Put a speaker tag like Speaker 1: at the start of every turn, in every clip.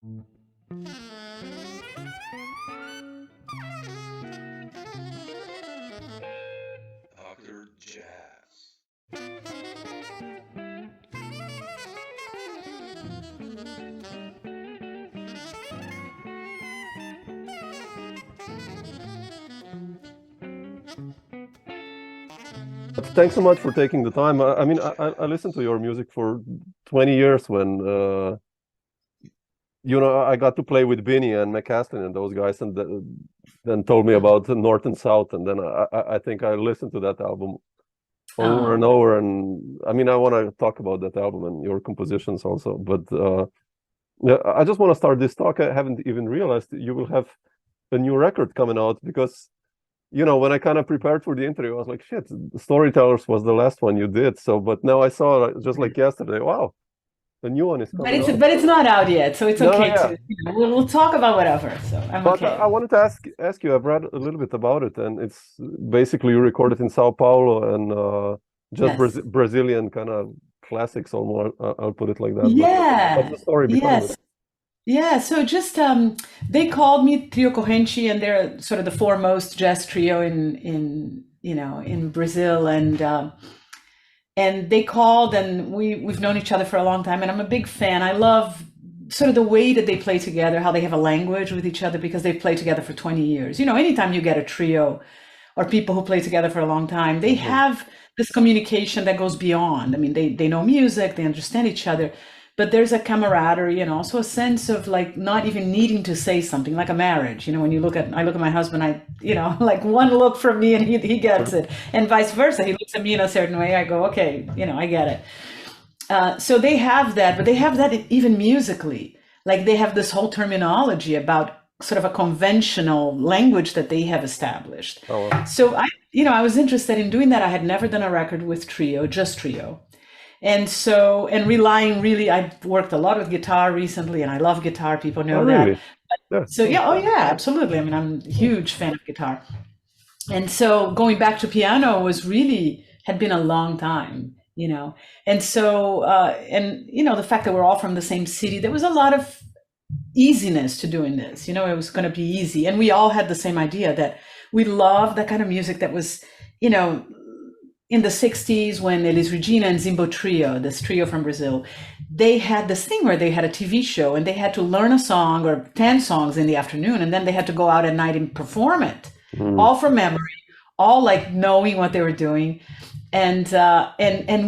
Speaker 1: Dr. Jazz.
Speaker 2: Thanks so much for taking the time. I mean, I listened to your music for 20 years when, I got to play with Vinny and McCaslin and those guys, and then told me about the North and South. And then I think I listened to that album over and over. And I mean, I want to talk about that album and your compositions also. But yeah, I just want to start this talk. I haven't even realized you will have a new record coming out because, when I kind of prepared for the interview, I was like, shit, Storytellers was the last one you did. So, but now I saw just like yesterday, wow, the new one is coming out.
Speaker 3: But it's not out yet, so it's okay to. We'll talk about whatever. So I'm okay.
Speaker 2: I wanted to ask you. I've read a little bit about it, and it's basically you recorded in Sao Paulo and just Brazilian kind of classics, almost. I'll put it like that.
Speaker 3: Yeah.
Speaker 2: What's the story behind it?
Speaker 3: Yeah, so just they called me Trio Corrente, and they're sort of the foremost jazz trio in Brazil, and they called, and we've known each other for a long time, and I'm a big fan. I love sort of the way that they play together, how they have a language with each other because they've played together for 20 years. Anytime you get a trio or people who play together for a long time, they have this communication that goes beyond. I mean, they know music, they understand each other. But there's a camaraderie and also a sense of like not even needing to say something, like a marriage. When I look at my husband, like one look from me and he gets it, and vice versa. He looks at me in a certain way. I go, okay, I get it. So they have that, but they have that even musically. Like they have this whole terminology about sort of a conventional language that they have established.
Speaker 2: Oh, wow.
Speaker 3: So I was interested in doing that. I had never done a record with trio, just trio. And relying really, I've worked a lot with guitar recently, and I love guitar. People know
Speaker 2: really?
Speaker 3: that. So absolutely. I mean, I'm a huge fan of guitar. And so going back to piano had been a long time, And so, the fact that we're all from the same city, there was a lot of easiness to doing this. It was going to be easy. And we all had the same idea that we loved that kind of music that was, in the 60s, when Elis Regina and Zimbo Trio, this trio from Brazil, they had this thing where they had a TV show and they had to learn a song or 10 songs in the afternoon, and then they had to go out at night and perform it, all from memory, all like knowing what they were doing, and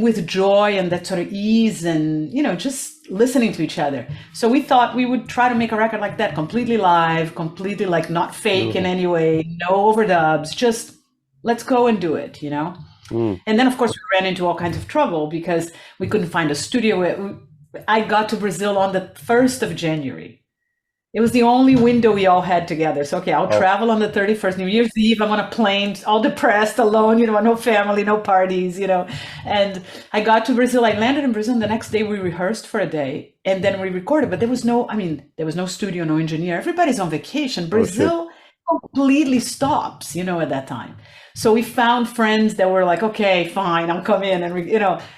Speaker 3: with joy and that sort of ease and, just listening to each other. So we thought we would try to make a record like that, completely live, completely like not fake in any way, no overdubs, just let's go and do it, And then, of course, we ran into all kinds of trouble because we couldn't find a studio. I got to Brazil on the 1st of January. It was the only window we all had together. So, okay, I'll travel on the 31st, New Year's Eve. I'm on a plane, all depressed, alone, no family, no parties, And I got to Brazil. I landed in Brazil. And the next day we rehearsed for a day and then we recorded. But there was no studio, no engineer. Everybody's on vacation. Brazil completely stops, at that time. So we found friends that were like, okay, fine, I'll come in, and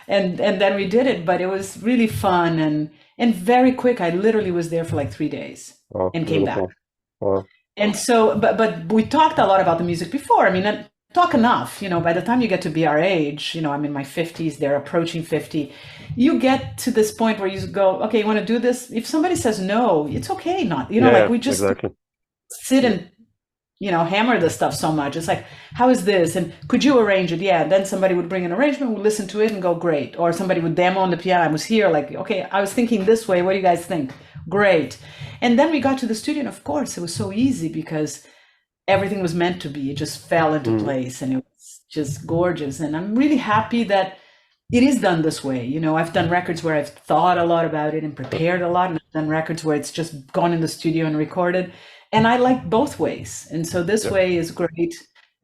Speaker 3: and then we did it. But it was really fun and very quick. I literally was there for like 3 days and came back.
Speaker 2: Wow.
Speaker 3: And so, but we talked a lot about the music before. I mean, talk enough. By the time you get to be our age, I'm in my 50s. They're approaching 50. You get to this point where you go, okay, you want to do this? If somebody says no, it's okay. Not, like we just sit and hammer the stuff so much. It's like, how is this? And could you arrange it? Yeah. Then somebody would bring an arrangement, we'd listen to it and go, great. Or somebody would demo on the piano. I was here like, okay, I was thinking this way. What do you guys think? Great. And then we got to the studio, and of course it was so easy because everything was meant to be. It just fell into place, and it was just gorgeous. And I'm really happy that it is done this way. I've done records where I've thought a lot about it and prepared a lot, and I've done records where it's just gone in the studio and recorded. And I like both ways. And so this way is great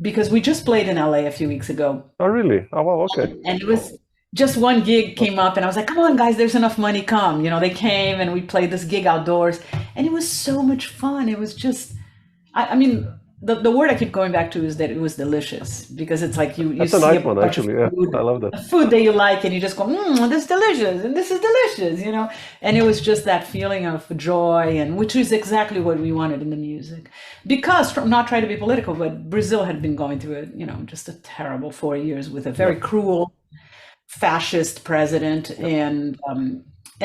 Speaker 3: because we just played in LA a few weeks ago.
Speaker 2: Oh, really? Oh, wow, okay.
Speaker 3: And it was just one gig came up and I was like, come on, guys, there's enough money, come. They came and we played this gig outdoors and it was so much fun. It was just, I mean, the word I keep going back to is that it was delicious, because it's like you
Speaker 2: That's
Speaker 3: see
Speaker 2: a nice
Speaker 3: a
Speaker 2: one,
Speaker 3: bunch of
Speaker 2: actually. Yeah,
Speaker 3: food,
Speaker 2: I love that.
Speaker 3: a food that you like, and you just go, this is delicious, and this is delicious, you know. And it was just that feeling of joy, and which is exactly what we wanted in the music. Because, from not trying to be political, but Brazil had been going through just a terrible 4 years with a very cruel fascist president, and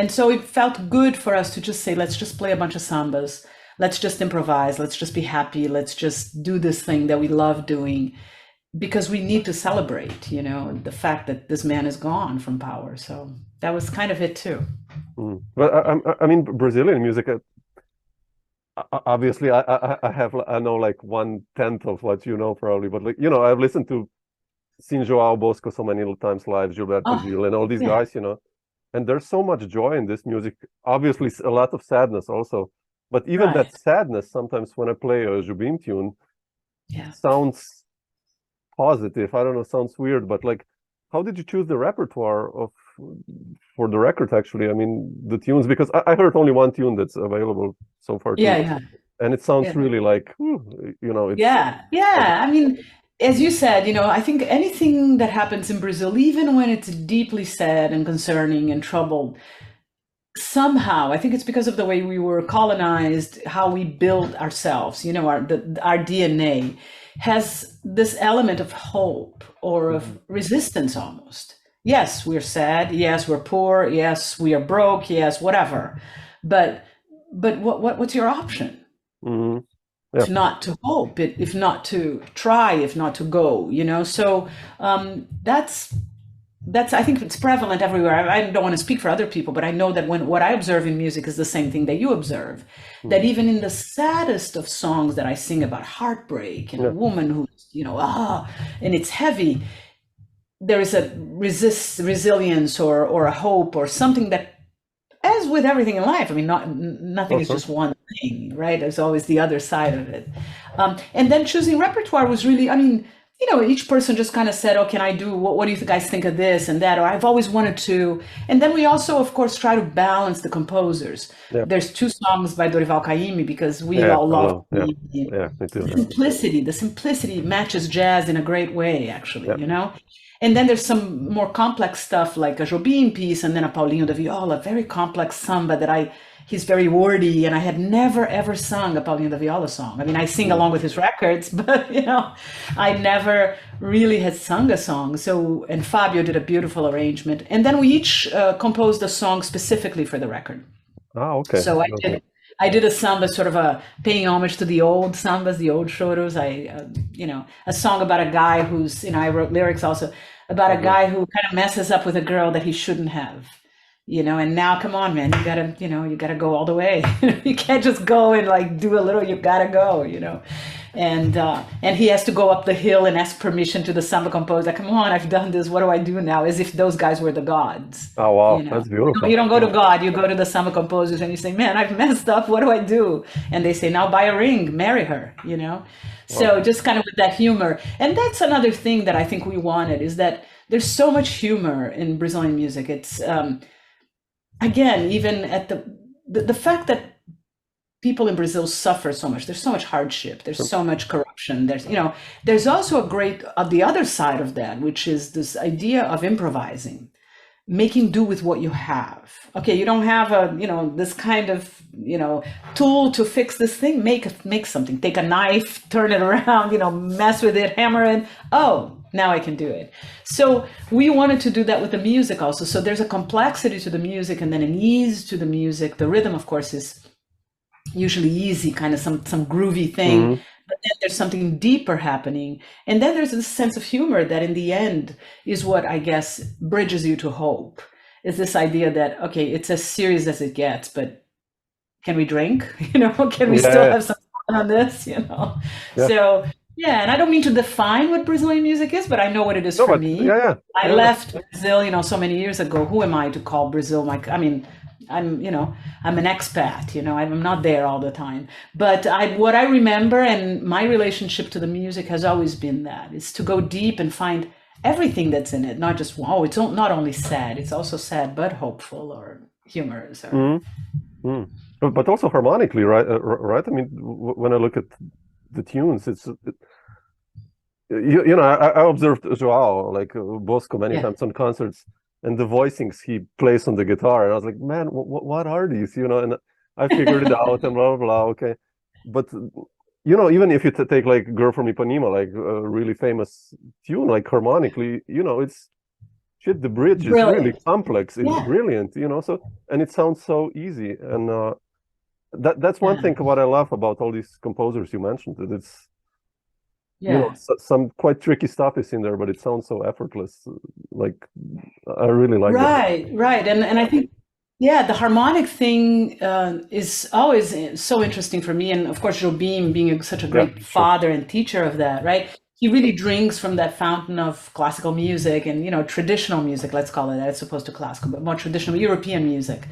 Speaker 3: so it felt good for us to just say, let's just play a bunch of sambas. Let's just improvise. Let's just be happy. Let's just do this thing that we love doing, because we need to celebrate, the fact that this man is gone from power. So that was kind of it too.
Speaker 2: But I mean, Brazilian music, obviously, I know like 1/10 of what you know probably, but like, I've listened to seen João Bosco so many times live, Gilberto Gil, and all these guys, and there's so much joy in this music. Obviously, a lot of sadness also. But even that sadness, sometimes when I play a Jobim tune, sounds positive. I don't know, sounds weird, but like, how did you choose the repertoire for the record, actually? I mean, the tunes, because I heard only one tune that's available so far. And it sounds really like,
Speaker 3: I mean, as you said, I think anything that happens in Brazil, even when it's deeply sad and concerning and troubled, somehow, I think it's because of the way we were colonized, how we built ourselves, our DNA has this element of hope or of resistance almost. Yes, we're sad. Yes, we're poor. Yes, we are broke. Yes, whatever. But what's your option? If not to hope, if not to try, if not to go, So that's I think it's prevalent everywhere. I don't want to speak for other people, but I know that what I observe in music is the same thing that you observe. That even in the saddest of songs that I sing about heartbreak and a woman who's, and it's heavy, there is a resilience or a hope or something that, as with everything in life, I mean, nothing is just one thing, right? There's always the other side of it. And then choosing repertoire was really, I mean, each person just kind of said, oh, can I do, what do you guys think of this and that? Or I've always wanted to. And then we also, of course, try to balance the composers. There's 2 songs by Dorival Caymmi, because we all love the simplicity. The simplicity matches jazz in a great way, actually, And then there's some more complex stuff like a Jobim piece, and then a Paulinho da Viola, very complex samba that he's very wordy, and I had never ever sung a Paulinho da Viola song. I mean, I sing along with his records, but I never really had sung a song. So, and Fabio did a beautiful arrangement, and then we each composed a song specifically for the record.
Speaker 2: Oh, okay.
Speaker 3: So I did a samba, sort of paying homage to the old sambas, the old choros. A song about a guy who's, I wrote lyrics also about a guy who kind of messes up with a girl that he shouldn't have. And now, come on, man, you gotta go all the way. You can't just go and like do a little, you gotta go, and he has to go up the hill and ask permission to the samba composer. Come on, I've done this. What do I do now? As if those guys were the gods.
Speaker 2: Oh, wow. That's beautiful.
Speaker 3: You don't go to God, you go to the samba composers and you say, man, I've messed up. What do I do? And they say, now buy a ring, marry her, So just kind of with that humor. And that's another thing that I think we wanted, is that there's so much humor in Brazilian music. It's, again, even at the fact that people in Brazil suffer so much, there's so much hardship, there's so much corruption, there's also a great, the other side of that, which is this idea of improvising, making do with what you have. Okay, you don't have this kind of, tool to fix this thing, make something, take a knife, turn it around, mess with it, hammer it, now I can do it. So we wanted to do that with the music also. So there's a complexity to the music, and then an ease to the music. The rhythm, of course, is usually easy, kind of some groovy thing, but then there's something deeper happening. And then there's this sense of humor that in the end is what I guess bridges you to hope, is this idea that, okay, it's as serious as it gets, but can we drink? Can we still have some fun on this? So and I don't mean to define what Brazilian music is, but I know what it is for me. I left Brazil, so many years ago. Who am I to call Brazil I'm an expat, I'm not there all the time. But what I remember, and my relationship to the music has always been that, is to go deep and find everything that's in it, not just, it's not only sad, it's also sad, but hopeful or humorous. Or...
Speaker 2: But also harmonically, right? I mean, when I look at the tunes. You know, I observed Joao, like Bosco, many times on concerts, and the voicings he plays on the guitar, and I was like, man, what are these? You know, and I figured it out, and blah blah blah. Okay, but you know, even if you take like "Girl from Ipanema," like a really famous tune, like harmonically, you know, it's shit. The bridge is really complex. It's brilliant, you know. So, and it sounds so easy, and that's one thing what I love about all these composers you mentioned. That it's you know, some quite tricky stuff is in there, but it sounds so effortless. Like I really like that.
Speaker 3: Right, and I think the harmonic thing is always so interesting for me, and of course Jobim being such a great father and teacher of that, right? He really drinks from that fountain of classical music and, you know, traditional music, let's call it that, as opposed to classical, but more traditional European music.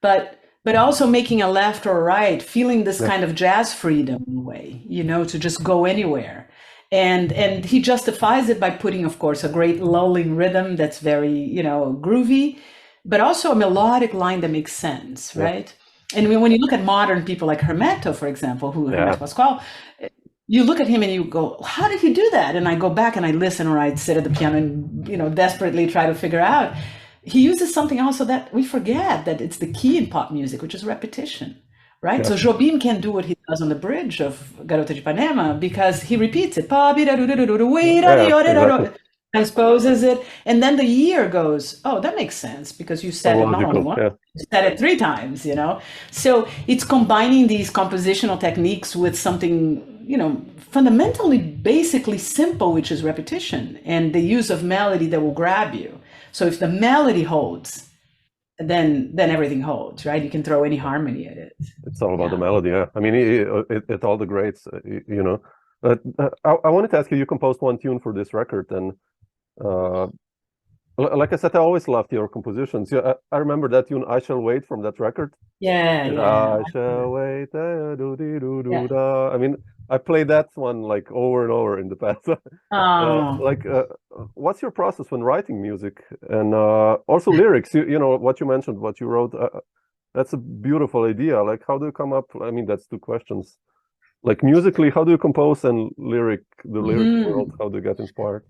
Speaker 3: But also making a left or a right, feeling this kind of jazz freedom in a way, you know, to just go anywhere. And he justifies it by putting, of course, a great lulling rhythm that's very, you know, groovy, but also a melodic line that makes sense, right? And when you look at modern people like Hermeto, for example, Hermeto Pascoal, you look at him and you go, how did he do that? And I go back and I listen, or I'd sit at the piano and, you know, desperately try to figure out. He uses something also that we forget, that it's the key in pop music, which is repetition, right? So Jobim can do what he does on the bridge of Garota de Ipanema because he repeats it, transposes it, and then the ear goes, oh, that makes sense because you said it not only once, you said it 3 times, you know? So it's combining these compositional techniques with something, you know, fundamentally, basically simple, which is repetition and the use of melody that will grab you. So if the melody holds, then everything holds, right? You can throw any harmony at it.
Speaker 2: It's all about the melody, I mean, it all the greats, you know. I wanted to ask you composed one tune for this record, and like I said, I always loved your compositions. I remember that tune, I Shall Wait, from that record. I shall wait. I mean, I played that one like over and over in the past. What's your process when writing music, and also lyrics? You know what you mentioned, what you wrote. That's a beautiful idea. Like, how do you come up? I mean, that's 2 questions. Like musically, how do you compose, and the lyric world, how do you get inspired?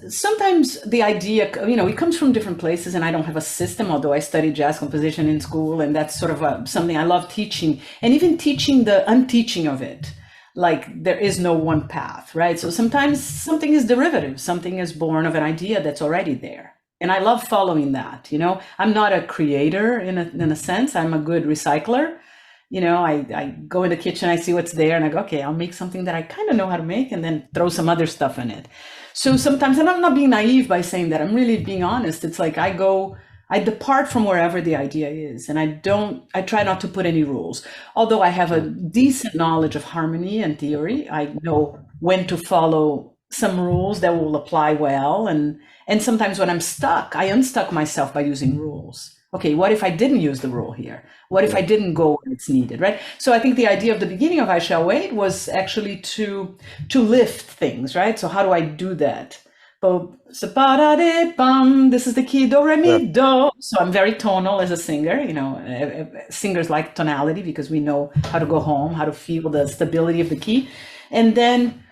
Speaker 3: Sometimes the idea, you know, it comes from different places, and I don't have a system, although I studied jazz composition in school, and that's sort of something I love teaching, and even teaching the unteaching of it. Like, there is no one path, right? So sometimes something is derivative, something is born of an idea that's already there. And I love following that, you know. I'm not a creator in a sense, I'm a good recycler. You know, I go in the kitchen, I see what's there, and I go, okay, I'll make something that I kind of know how to make, and then throw some other stuff in it. So sometimes, and I'm not being naive by saying that, I'm really being honest. It's like I depart from wherever the idea is, and I try not to put any rules. Although I have a decent knowledge of harmony and theory, I know when to follow some rules that will apply well. And sometimes when I'm stuck, I unstuck myself by using rules. Okay, what if I didn't use the rule here? What if I didn't go when it's needed, right? So I think the idea of the beginning of I Shall Wait was actually to lift things, right? So how do I do that? This is the key, do, re, mi, do. So I'm very tonal as a singer, you know, singers like tonality because we know how to go home, how to feel the stability of the key. And then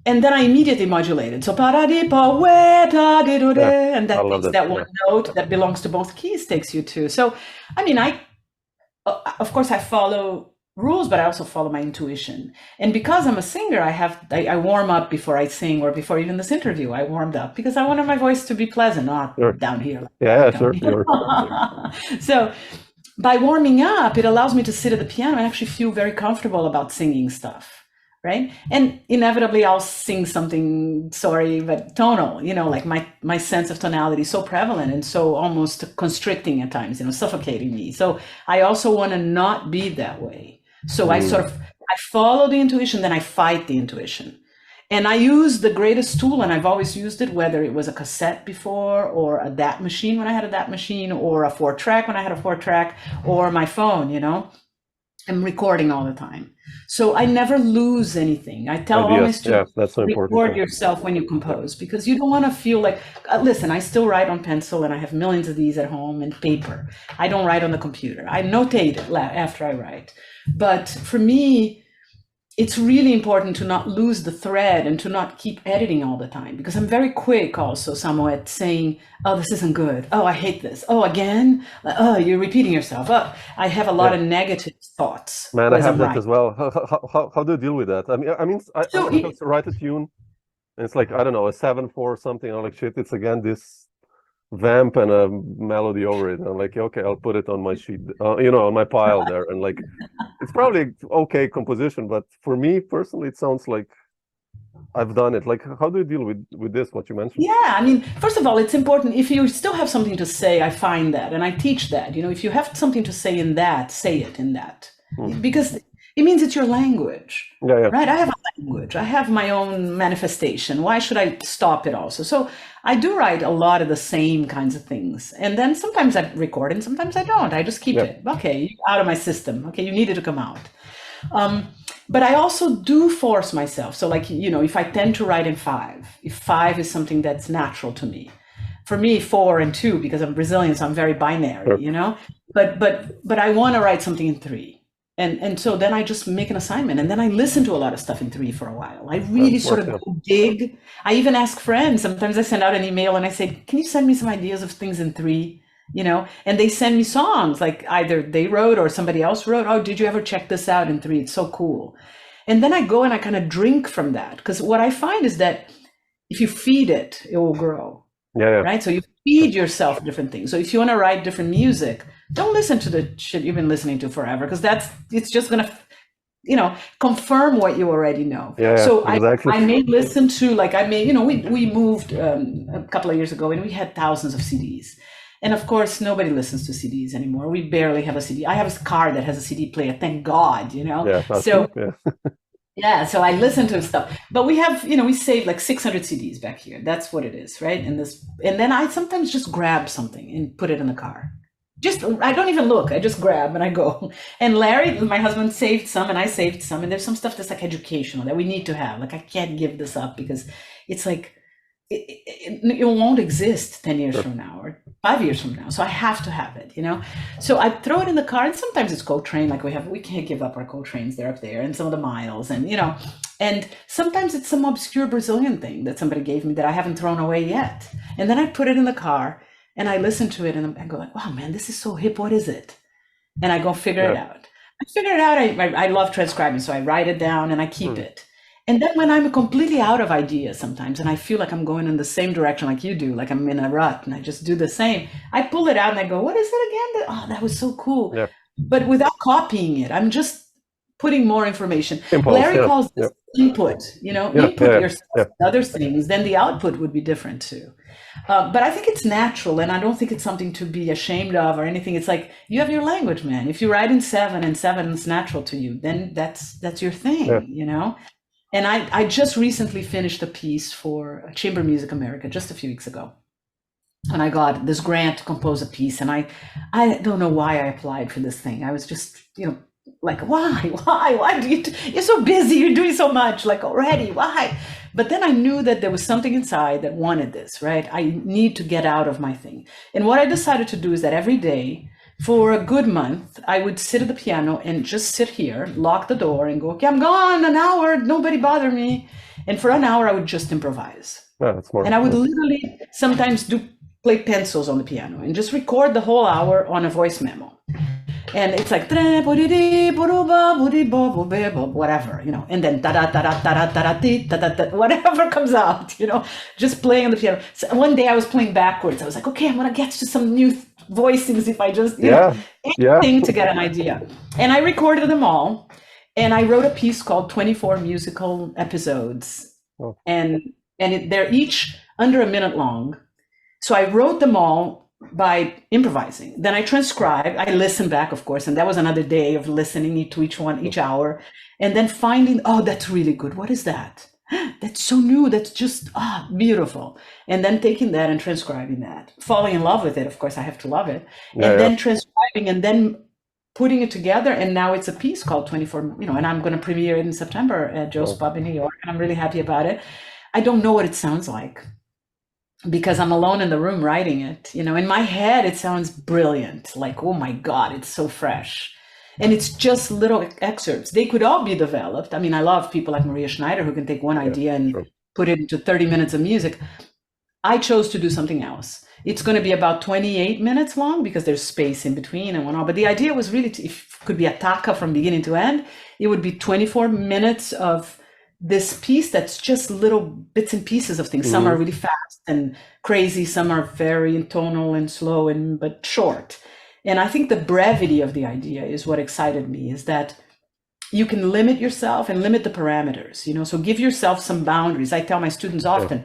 Speaker 3: I immediately modulated. So and that one note that belongs to both keys takes you to. So, I mean, of course I follow rules, but I also follow my intuition. And because I'm a singer, I warm up before I sing, or before even this interview, I warmed up because I wanted my voice to be pleasant, not down here.
Speaker 2: Sure.
Speaker 3: So by warming up, it allows me to sit at the piano and actually feel very comfortable about singing stuff. Right. And inevitably I'll sing something, sorry, but tonal, you know, like my sense of tonality is so prevalent and so almost constricting at times, you know, suffocating me. So I also want to not be that way. So I follow the intuition, then I fight the intuition. And I use the greatest tool, and I've always used it, whether it was a cassette before, or a DAT machine when I had a DAT machine, or a 4-track when I had a 4-track, or my phone, you know. I'm recording all the time. So I never lose anything. I tell all my students,
Speaker 2: that's so important.
Speaker 3: Record yourself when you compose, because you don't want to feel like, listen, I still write on pencil, and I have millions of these at home, and paper. I don't write on the computer. I notate it after I write. But for me, it's really important to not lose the thread and to not keep editing all the time, because I'm very quick also, Samo, at saying, oh, this isn't good. Oh, I hate this. Oh, again? Oh, you're repeating yourself. Oh, I have a lot of negative thoughts.
Speaker 2: Man, I have that as well. How do you deal with that? I sometimes write a tune and it's like, I don't know, a 7/4 something. I'm like, shit, it's again this vamp and a melody over it. I'm like, okay, I'll put it on my sheet, on my pile there. And like, it's probably okay composition, but for me personally, it sounds like I've done it. Like, how do you deal with this, what you mentioned?
Speaker 3: Yeah, I mean, first of all, it's important. If you still have something to say, I find that, and I teach that, if you have something to say in that, say it in that, because it means it's your language, right? I have a language. I have my own manifestation. Why should I stop it also? So I do write a lot of the same kinds of things. And then sometimes I record and sometimes I don't. I just keep it. Okay, out of my system. Okay, you needed to come out. But I also do force myself. So like, if I tend to write in 5, if 5 is something that's natural to me, for me, 4 and 2, because I'm Brazilian, so I'm very binary, but I want to write something in 3. And so then I just make an assignment, and then I listen to a lot of stuff in 3 for a while. I really sort of go dig. I even ask friends. Sometimes I send out an email and I say, can you send me some ideas of things in 3? And they send me songs like either they wrote or somebody else wrote. Oh, did you ever check this out in 3? It's so cool. And then I go and I kind of drink from that, because what I find is that if you feed it, it will grow. Right? So you feed yourself different things. So if you want to write different music, don't listen to the shit you've been listening to forever, because it's just going to, confirm what you already know. So exactly. I may listen to, we moved a couple of years ago and we had thousands of CDs. And of course, nobody listens to CDs anymore. We barely have a CD. I have a car that has a CD player, thank God, So I listen to stuff. But we have, we saved like 600 CDs back here. That's what it is, right? And then I sometimes just grab something and put it in the car. I don't even look. I just grab and I go. And Larry, my husband, saved some and I saved some. And there's some stuff that's like educational that we need to have. Like, I can't give this up because it's like, it won't exist 10 years from now or 5 years from now. So I have to have it, So I throw it in the car, and sometimes it's Coltrane. Like we can't give up our Coltranes. They're up there, and some of the Miles, and and sometimes it's some obscure Brazilian thing that somebody gave me that I haven't thrown away yet. And then I put it in the car and I listen to it and I go like, wow, man, this is so hip. What is it? And I go figure it out. I figure it out. I love transcribing, so I write it down and I keep it. And then when I'm completely out of ideas sometimes, and I feel like I'm going in the same direction like you do, like I'm in a rut and I just do the same, I pull it out and I go, what is it again? Oh, that was so cool. Yeah. But without copying it, I'm just putting more information. Larry calls this input, input yourself other things, then the output would be different too. But I think it's natural, and I don't think it's something to be ashamed of or anything. It's like, you have your language, man. If you write in 7 and 7 is natural to you, then that's your thing, And I just recently finished a piece for Chamber Music America just a few weeks ago. And I got this grant to compose a piece. And I don't know why I applied for this thing. I was just, like, why do you're so busy, you're doing so much, like already, why? But then I knew that there was something inside that wanted this, right? I need to get out of my thing. And what I decided to do is that every day, for a good month, I would sit at the piano and just sit here, lock the door and go, okay, I'm gone, an hour, nobody bother me. And for an hour, I would just improvise.
Speaker 2: That's more.
Speaker 3: And I would literally sometimes play pencils on the piano and just record the whole hour on a voice memo. And it's like, whatever, and then whatever comes out, just playing on the piano. So one day I was playing backwards. I was like, okay, I'm going to get to some new voicings if I just, anything to get an idea. And I recorded them all. And I wrote a piece called 24 Musical Episodes. Oh. And they're each under a minute long. So I wrote them all by improvising. Then I transcribed, I listened back, of course, and that was another day of listening to each hour, and then finding, oh, that's really good. What is that? That's so new. That's just beautiful. And then taking that and transcribing that, falling in love with it. Of course, I have to love it. And then transcribing and then putting it together. And now it's a piece called 24, and I'm going to premiere it in September at Joe's Pub in New York. And I'm really happy about it. I don't know what it sounds like, because I'm alone in the room writing it, in my head, it sounds brilliant. Like, oh my God, it's so fresh. And it's just little excerpts. They could all be developed. I mean, I love people like Maria Schneider who can take one idea and put it into 30 minutes of music. I chose to do something else. It's going to be about 28 minutes long because there's space in between and whatnot. But the idea was really, if it could be a taka from beginning to end, it would be 24 minutes of this piece that's just little bits and pieces of things. Some are really fast and crazy. Some are very intonal and slow but short. And I think the brevity of the idea is what excited me, is that you can limit yourself and limit the parameters, so give yourself some boundaries. I tell my students often,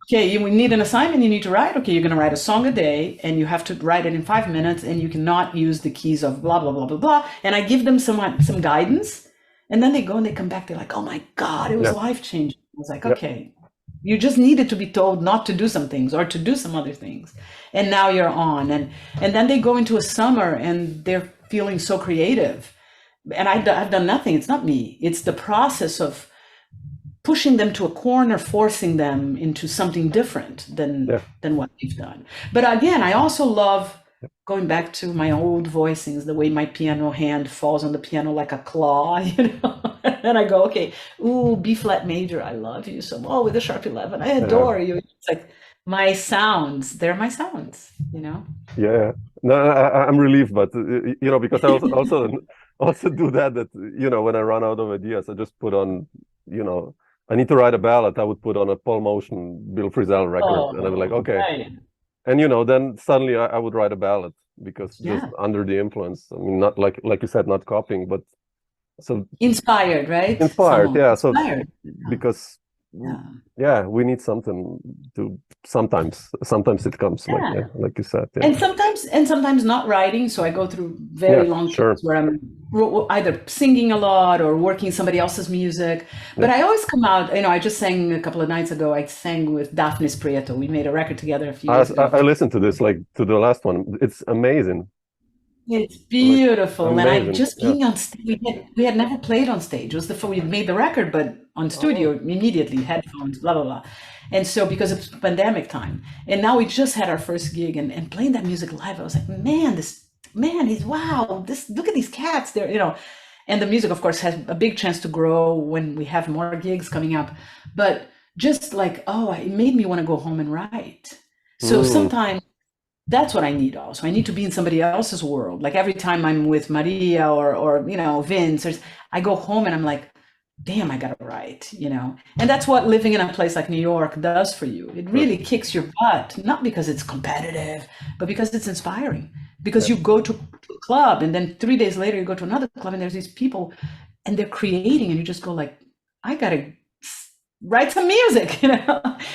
Speaker 3: okay, you need an assignment, you need to write, okay, you're going to write a song a day and you have to write it in 5 minutes and you cannot use the keys of blah, blah, blah, blah, blah. And I give them some guidance and then they go and they come back, they're like, oh my God, it was life-changing. I was like, okay, you just needed to be told not to do some things or to do some other things. And now you're on. And then they go into a summer and they're feeling so creative. And I've done nothing. It's not me. It's the process of pushing them to a corner, forcing them into something different than what they've done. But again, I also love going back to my old voicings, the way my piano hand falls on the piano like a claw, And I go, okay, ooh, B flat major, I love you so much. Oh, with the sharp 11, I adore you. It's like my sounds, they're my sounds,
Speaker 2: Yeah, no, I'm relieved, but because I also do that. When I run out of ideas, I just put on, I need to write a ballad. I would put on a Paul Motion, Bill Frisell record, and I'd be like, okay.
Speaker 3: Right.
Speaker 2: And then suddenly I would write a ballad because just under the influence. I mean, not like you said, not copying, but so
Speaker 3: inspired, right?
Speaker 2: Inspired, yeah. So
Speaker 3: inspired.
Speaker 2: because we need something to sometimes it comes like you said. Yeah.
Speaker 3: And sometimes not writing. So I go through very long periods where I'm either singing a lot or working somebody else's music. But I always come out, I just sang a couple of nights ago, I sang with Daphne Prieto. We made a record together a few years ago. I
Speaker 2: listened to this, like to the last one. It's amazing.
Speaker 3: It's beautiful.
Speaker 2: Like,
Speaker 3: and I just being on stage, we had never played on stage. It was we made the record, but on studio immediately, headphones, blah, blah, blah. And so because it's pandemic time, and now we just had our first gig and playing that music live, I was like, wow, look at these cats there, and the music, of course, has a big chance to grow when we have more gigs coming up. But just like, it made me want to go home and write. So sometimes that's what I need also. I need to be in somebody else's world. Like every time I'm with Maria or Vince, I go home and I'm like, damn, I gotta write, And that's what living in a place like New York does for you. It really kicks your butt, not because it's competitive, but because it's inspiring. Because you go to a club and then 3 days later you go to another club and there's these people and they're creating and you just go like, I gotta write some music,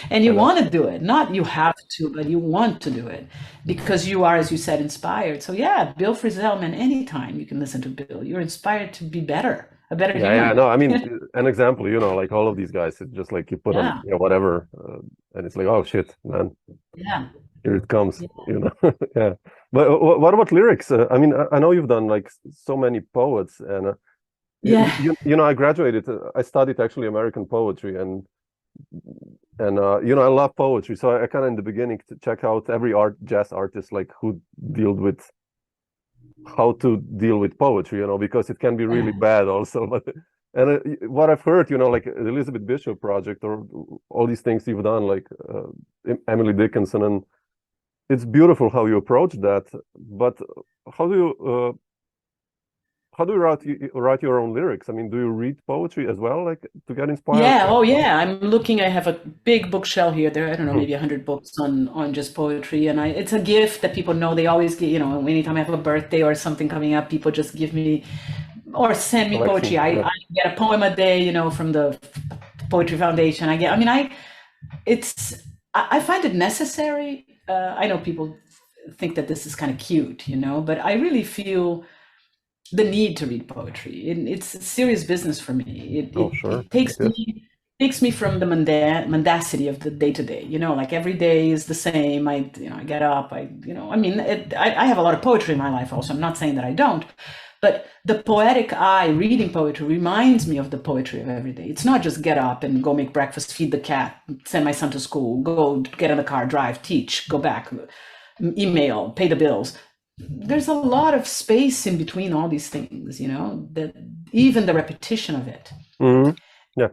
Speaker 3: and you want to do it. Not you have to, but you want to do it because you are, as you said, inspired. So Bill Frisell, man, anytime you can listen to Bill, you're inspired to be better, a better human.
Speaker 2: Yeah, no, I mean, an example, like all of these guys, it's just like you put on whatever, and it's like, oh shit, man. Yeah. Here it comes, yeah. But what about lyrics? I mean, I know you've done like so many poets, and I graduated. I studied actually American poetry, and I love poetry. So I kind of in the beginning to check out every jazz artist like who how to deal with poetry, because it can be really bad also. But what I've heard, like Elizabeth Bishop project or all these things you've done, like Emily Dickinson, and it's beautiful how you approach that. But how do you write your own lyrics? I mean, do you read poetry as well, like to get inspired?
Speaker 3: Yeah. I'm looking. I have a big bookshelf here. There, I don't know, maybe 100 books on just poetry, and it's a gift that people know. They always get, anytime I have a birthday or something coming up, people just give me or send me poetry. I get a poem a day, from the Poetry Foundation. I find it necessary. I know people think that this is kind of cute, but I really feel the need to read poetry. It's serious business for me. It takes me from the mendacity of the day-to-day, like every day is the same. I get up, I have a lot of poetry in my life also. I'm not saying that I don't, but the poetic eye reading poetry reminds me of the poetry of every day. It's not just get up and go make breakfast, feed the cat, send my son to school, go get in the car, drive, teach, go back, email, pay the bills. there's a lot of space in between all these things, you know, that even the repetition of it.
Speaker 2: Mm-hmm. Yeah.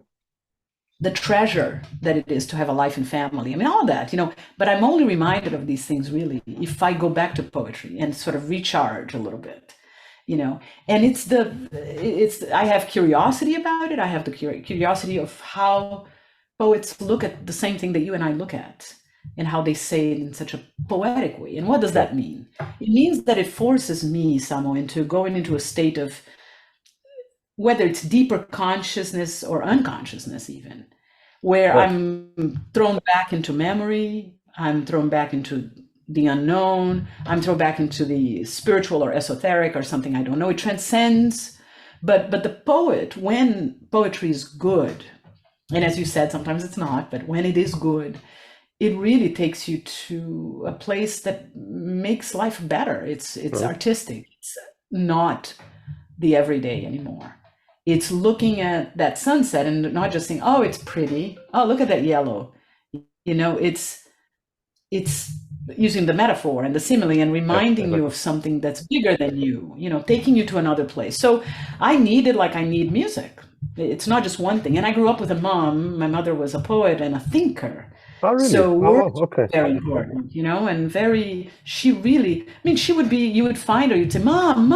Speaker 3: The treasure that it is to have a life and family. I mean, all that, you know, but I'm only reminded of these things really if I go back to poetry and sort of recharge a little bit, you know. And I have curiosity about it. I have the curiosity of how poets look at the same thing that you and I look at, and how they say it in such a poetic way. And what does that mean? It means that it forces me, Samo, into going into a state of, whether it's deeper consciousness or unconsciousness even, where I'm thrown back into memory, I'm thrown back into the unknown, I'm thrown back into the spiritual or esoteric or something, I don't know. It transcends, but the poet, when poetry is good, and as you said, sometimes it's not, but when it is good, it really takes you to a place that makes life better. It's artistic. It's not the everyday anymore. It's looking at that sunset and not just saying, oh, it's pretty. Oh, look at that yellow. You know, it's using the metaphor and the simile and reminding you of something that's bigger than you know, taking you to another place. So I need it like I need music. It's not just one thing. And I grew up with a mom. My mother was a poet and a thinker.
Speaker 2: Oh, really?
Speaker 3: So words were very important, you know, and she would be, you would find her, you'd say, Mom,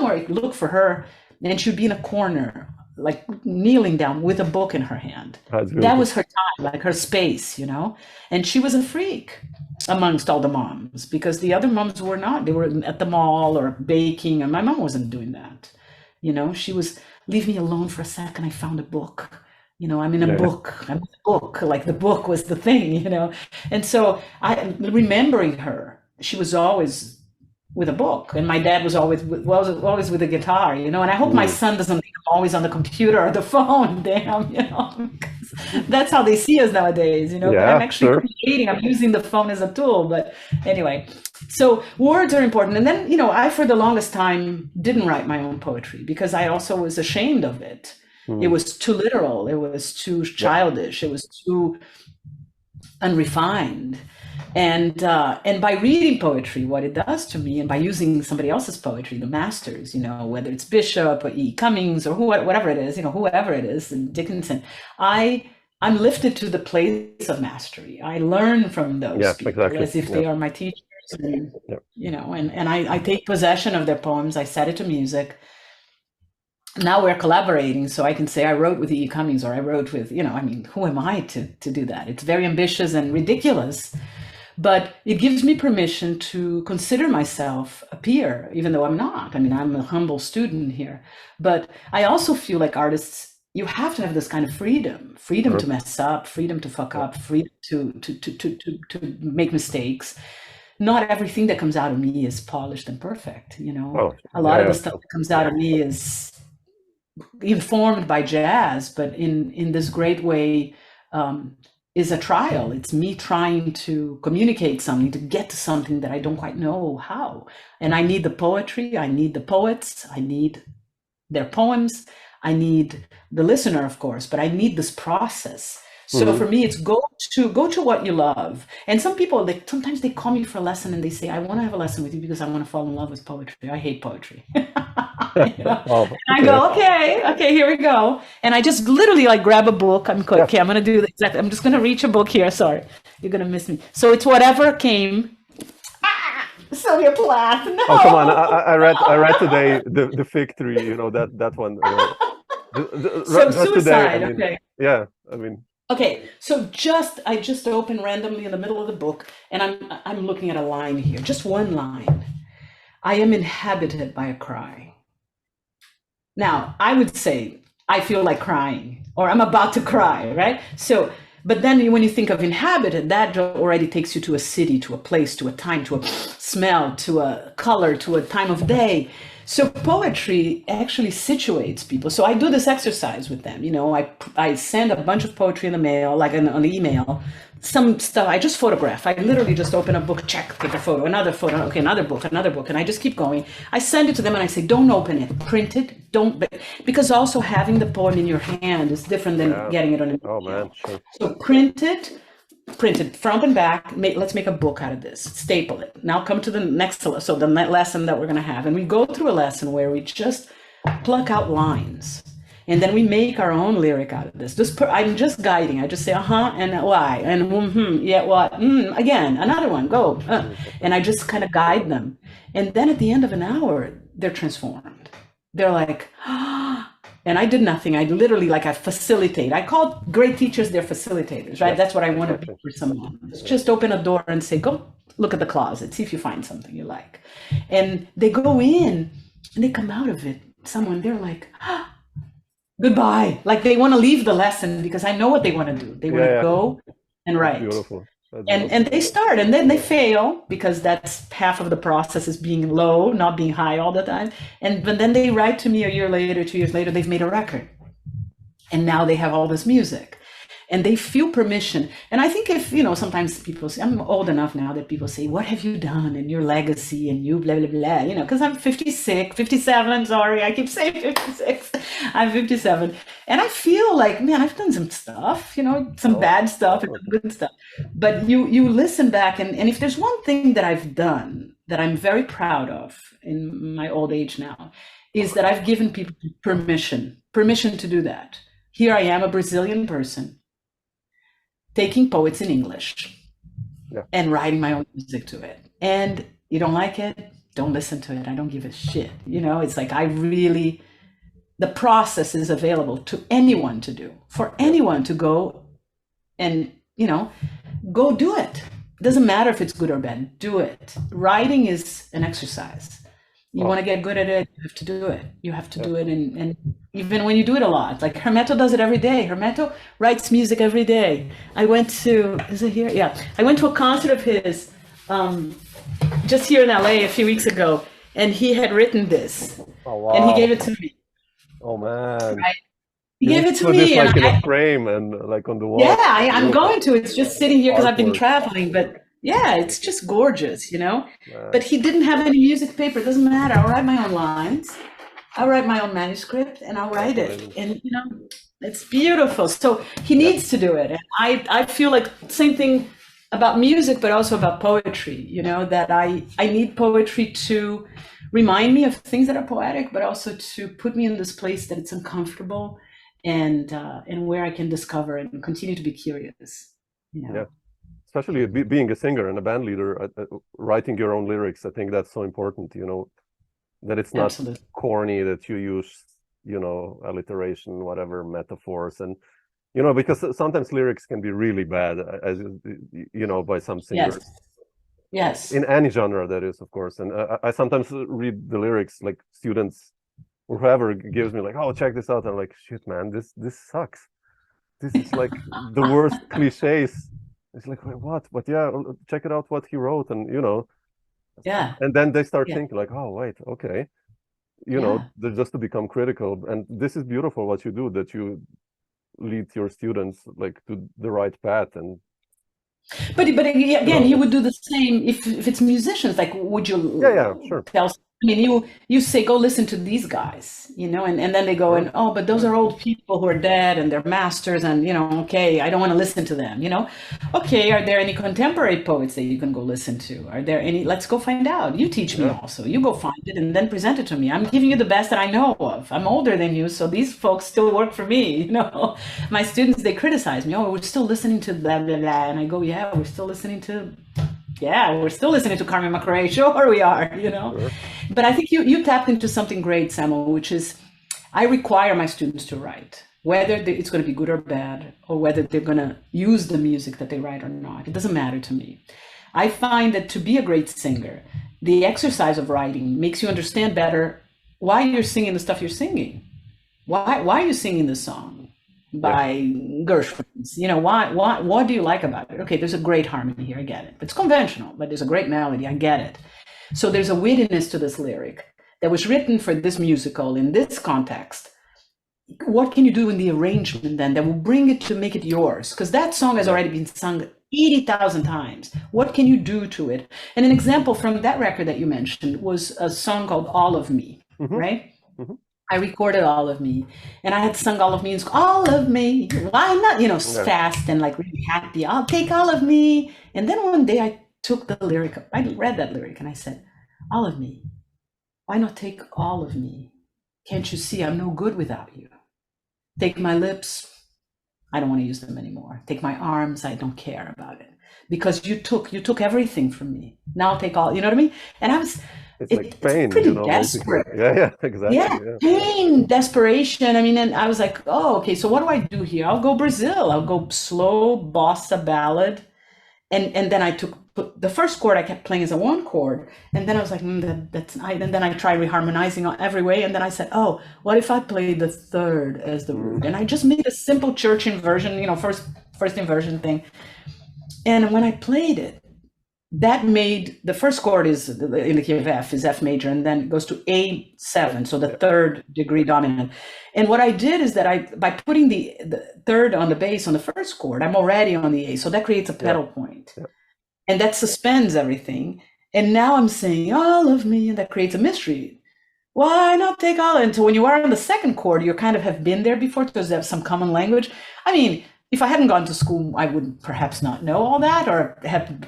Speaker 3: or you'd look for her, and she would be in a corner, like kneeling down with a book in her hand. That was her time, like her space, you know, and she was a freak amongst all the moms, because the other moms were not. They were at the mall or baking, and my mom wasn't doing that. You know, she was, leave me alone for a second, I found a book. You know, I'm in a book, like the book was the thing, you know. And so remembering her, she was always with a book, and my dad was always with a guitar, you know. And I hope my son doesn't think I'm always on the computer or the phone, damn, you know. That's how they see us nowadays, you know. But I'm actually creating, I'm using the phone as a tool. But anyway, so words are important. And then, you know, I for the longest time didn't write my own poetry because I also was ashamed of it. It was too literal. It was too childish. It was too unrefined. And by reading poetry, what it does to me, and by using somebody else's poetry, the masters, you know, whether it's Bishop or E. Cummings or whatever it is, you know, whoever it is, and Dickinson, I'm lifted to the place of mastery. I learn from those people as if they are my teachers, and, you know, and I take possession of their poems. I set it to music. Now we're collaborating, so I can say I wrote with E. Cummings, or I wrote with, you know, I mean, who am I to do that? It's very ambitious and ridiculous, but it gives me permission to consider myself a peer, even though I'm not. I mean, I'm a humble student here, but I also feel like artists, you have to have this kind of freedom to mess up, freedom to fuck up, freedom to make mistakes. Not everything that comes out of me is polished and perfect, you know. A lot of the stuff that comes out of me is informed by jazz, but in this great way, is a trial. It's me trying to communicate something, to get to something that I don't quite know how. And I need the poetry, I need the poets, I need their poems, I need the listener, of course, but I need this process. So for me, it's go to what you love. And some people, sometimes they call me for a lesson and they say, I want to have a lesson with you because I want to fall in love with poetry. I hate poetry. You know? And I go, okay, here we go. And I just literally like grab a book. I'm going to do exactly. I'm just going to reach a book here. Sorry, you're going to miss me. So it's whatever came. Sylvia Plath. No.
Speaker 2: Oh, come on. I read today the fig tree, you know, that one.
Speaker 3: So suicide,
Speaker 2: today,
Speaker 3: okay.
Speaker 2: Yeah, I mean.
Speaker 3: Okay, so I just opened randomly in the middle of the book, and I'm looking at a line here, just one line. I am inhabited by a cry. Now, I would say I feel like crying, or I'm about to cry, right? So, but then when you think of inhabited, that already takes you to a city, to a place, to a time, to a smell, to a color, to a time of day. So poetry actually situates people. So I do this exercise with them. You know, I send a bunch of poetry in the mail, like on the email, some stuff. I just photograph. I literally just open a book, check, take a photo, another photo, okay, another book, and I just keep going. I send it to them and I say, don't open it, print it, don't, because also having the poem in your hand is different than getting it on an email.
Speaker 2: Oh man, sure.
Speaker 3: So print it, print it front and back. Let's make a book out of this. Staple it. Now come to the next so the lesson that we're going to have. And we go through a lesson where we just pluck out lines. And then we make our own lyric out of this. I'm just guiding. I just say, and why, and yeah, what, again, another one, go. And I just kind of guide them. And then at the end of an hour, they're transformed. They're like, and I did nothing. I literally, I facilitate. I call great teachers their facilitators, right? That's what I want to be for someone. Just open a door and say, go look at the closet, see if you find something you like. And they go in and they come out of it. They're like, goodbye. Like they want to leave the lesson because I know what they want to do. They want to go and write.
Speaker 2: Beautiful.
Speaker 3: And they start and then they fail because that's half of the process is being low, not being high all the time. But then they write to me a year later, 2 years later, they've made a record. And now they have all this music. And they feel permission. And I think if, sometimes people say, I'm old enough now that people say, what have you done and your legacy and you blah, blah, blah, because I'm 57, sorry, I keep saying 56. I'm 57. And I feel like, man, I've done some stuff, some bad stuff and some good stuff. But you listen back and if there's one thing that I've done that I'm very proud of in my old age now, is that I've given people permission to do that. Here I am, a Brazilian person, taking poets in English and writing my own music to it. And you don't like it, don't listen to it. I don't give a shit. It's like the process is available to anyone to do, for anyone to go and, go do it. It doesn't matter if it's good or bad, do it. Writing is an exercise. You want to get good at it, you have to do it. You have to do it. And even when you do it a lot, like Hermeto does it every day. Hermeto writes music every day. I went to, is it here? Yeah. I went to a concert of his just here in LA a few weeks ago, and he had written this.
Speaker 2: Oh, wow.
Speaker 3: And he gave it to me.
Speaker 2: Oh, man.
Speaker 3: Right? He gave it to me.
Speaker 2: This, like in a frame and like on the wall.
Speaker 3: Yeah, I'm going to. It's just sitting here because I've been traveling, but yeah, it's just gorgeous, But he didn't have any music paper. It doesn't matter. I'll write my own lines. I'll write my own manuscript and I'll write it. And, it's beautiful. So he needs to do it. And I feel like same thing about music, but also about poetry, that I need poetry to remind me of things that are poetic, but also to put me in this place that it's uncomfortable and where I can discover and continue to be curious,
Speaker 2: Yeah. Especially being a singer and a band leader, writing your own lyrics, I think that's so important, that it's not corny, that you use, alliteration, whatever, metaphors. And, because sometimes lyrics can be really bad, as by some singers.
Speaker 3: Yes.
Speaker 2: In any genre, that is, of course. And I sometimes read the lyrics, like students or whoever gives me like, oh, check this out. I'm like, shit, man, this sucks. This is like the worst cliches. It's like, wait, what? But yeah, check it out what he wrote, and and then they start thinking like, oh wait, okay, just to become critical. And this is beautiful what you do, that you lead your students like to the right path. And
Speaker 3: but again, he would do the same if it's musicians. Like, would you
Speaker 2: sure
Speaker 3: tell? I mean, you say, go listen to these guys, and then they go and, oh, but those are old people who are dead and they're masters and, okay, I don't want to listen to them, Okay, are there any contemporary poets that you can go listen to? Are there any? Let's go find out. You teach me also. You go find it and then present it to me. I'm giving you the best that I know of. I'm older than you, so these folks still work for me, My students, they criticize me. Oh, we're still listening to blah, blah, blah. And I go, yeah, we're still listening to Carmen McRae. Sure we are,
Speaker 2: Sure.
Speaker 3: But I think you tapped into something great, Samo, which is I require my students to write, whether it's going to be good or bad, or whether they're going to use the music that they write or not. It doesn't matter to me. I find that to be a great singer, the exercise of writing makes you understand better why you're singing the stuff you're singing. Why are you singing this song by Gershwin's? What do you like about it? Okay, there's a great harmony here, I get it. It's conventional, but there's a great melody, I get it. So there's a wittiness to this lyric that was written for this musical in this context. What can you do in the arrangement then that will bring it to make it yours? Because that song has already been sung 80,000 times. What can you do to it? And an example from that record that you mentioned was a song called All of Me, right? Mm-hmm. I recorded All of Me, and I had sung All of Me in school. All of me, why not? You know, fast and like really happy. I'll take all of me. And then one day I took the lyric. I read that lyric and I said, all of me. Why not take all of me? Can't you see I'm no good without you? Take my lips. I don't want to use them anymore. Take my arms. I don't care about it because you took everything from me. Now I'll take all. You know what I mean? And I was.
Speaker 2: It's like pain,
Speaker 3: pretty
Speaker 2: you know,
Speaker 3: desperate.
Speaker 2: Yeah, exactly.
Speaker 3: Yeah, pain, desperation. I mean, and I was like, oh, okay, so what do I do here? I'll go Brazil. I'll go slow bossa ballad. And then I took the first chord I kept playing as a one chord. And then I was like, and then I tried reharmonizing every way. And then I said, oh, what if I played the third as the root? And I just made a simple church inversion, you know, first inversion thing. And when I played it, that made the first chord is in the key of F, is F major, and then it goes to A7, so the third degree dominant. And what I did is that by putting the third on the bass on the first chord, I'm already on the A, so that creates a pedal point. And that suspends everything. And now I'm saying all of me, and that creates a mystery. Why not take all? And so when you are on the second chord, you kind of have been there before because there's some common language. I mean, if I hadn't gone to school, I would perhaps not know all that or have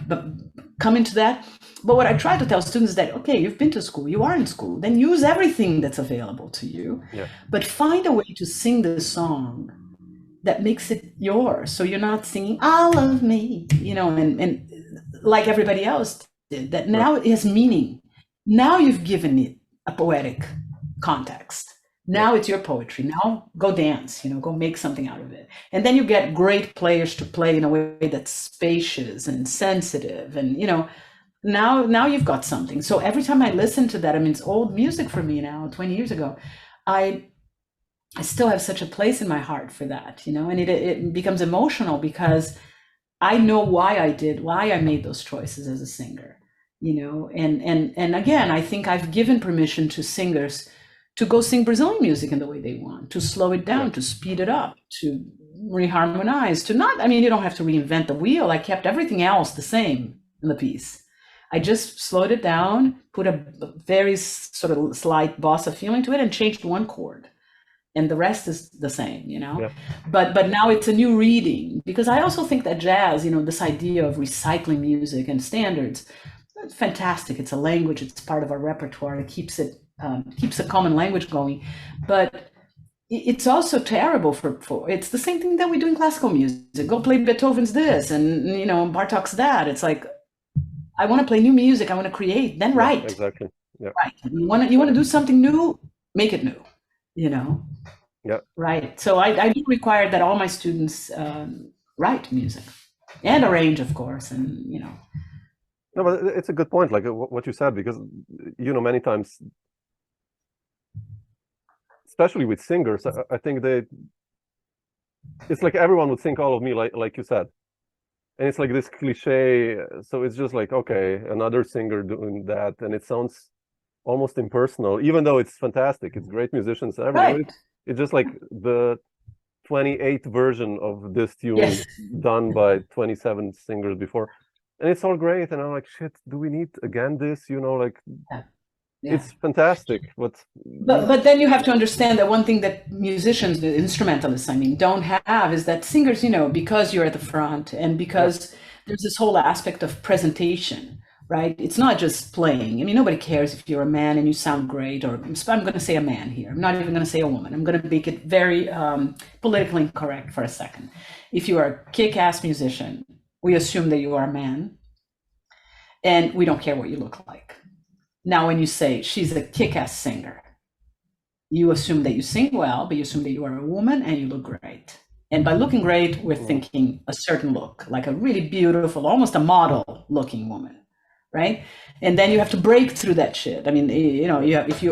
Speaker 3: come into that. But what I try to tell students is that, okay, you've been to school, you are in school, then use everything that's available to you, but find a way to sing the song that makes it yours. So you're not singing all of me, you know, and like everybody else did, that now it has meaning. Now you've given it a poetic context. Now it's your poetry. Now go dance, you know, go make something out of it. And then you get great players to play in a way that's spacious and sensitive. And, you know, now you've got something. So every time I listen to that, I mean, it's old music for me now, 20 years ago. I still have such a place in my heart for that, you know, and it becomes emotional because I know why I made those choices as a singer, you know, and again, I think I've given permission to singers to go sing Brazilian music in the way they want, to slow it down, to speed it up, to reharmonize, to not, I mean, you don't have to reinvent the wheel. I kept everything else the same in the piece. I just slowed it down, put a very sort of slight bossa feeling to it and changed one chord. And the rest is the same, you know? But now it's a new reading because I also think that jazz, you know, this idea of recycling music and standards, it's fantastic. It's a language, it's part of our repertoire. It keeps a common language going, but it's also terrible for it's the same thing that we do in classical music. Go play Beethoven's this and, you know, Bartok's that. It's like, I want to play new music. I want to create, then write.
Speaker 2: Exactly. Yeah.
Speaker 3: Right. You want to do something new, make it new, you know?
Speaker 2: Yeah.
Speaker 3: Right. So I do require that all my students write music and arrange, of course, and, you know.
Speaker 2: No, but it's a good point, like what you said, because, you know, many times, especially with singers, I think it's like everyone would think all of me, like you said. And it's like this cliche, so it's just like, okay, another singer doing that, and it sounds almost impersonal, even though it's fantastic. It's great musicians, everybody. Right. It's just like the 28th version of this tune done by 27 singers before. And it's all great, and I'm like, shit, do we need again this? You know, like... It's fantastic, but
Speaker 3: then you have to understand that one thing that musicians, the instrumentalists, I mean, don't have is that singers, you know, because you're at the front and because there's this whole aspect of presentation, right? It's not just playing. I mean, nobody cares if you're a man and you sound great, or I'm going to say a man here. I'm not even going to say a woman. I'm going to make it very politically incorrect for a second. If you are a kick-ass musician, we assume that you are a man, and we don't care what you look like. Now, when you say she's a kick-ass singer, you assume that you sing well, but you assume that you are a woman and you look great. And by looking great, we're thinking a certain look, like a really beautiful, almost a model-looking woman, right? And then you have to break through that shit. I mean, you know, if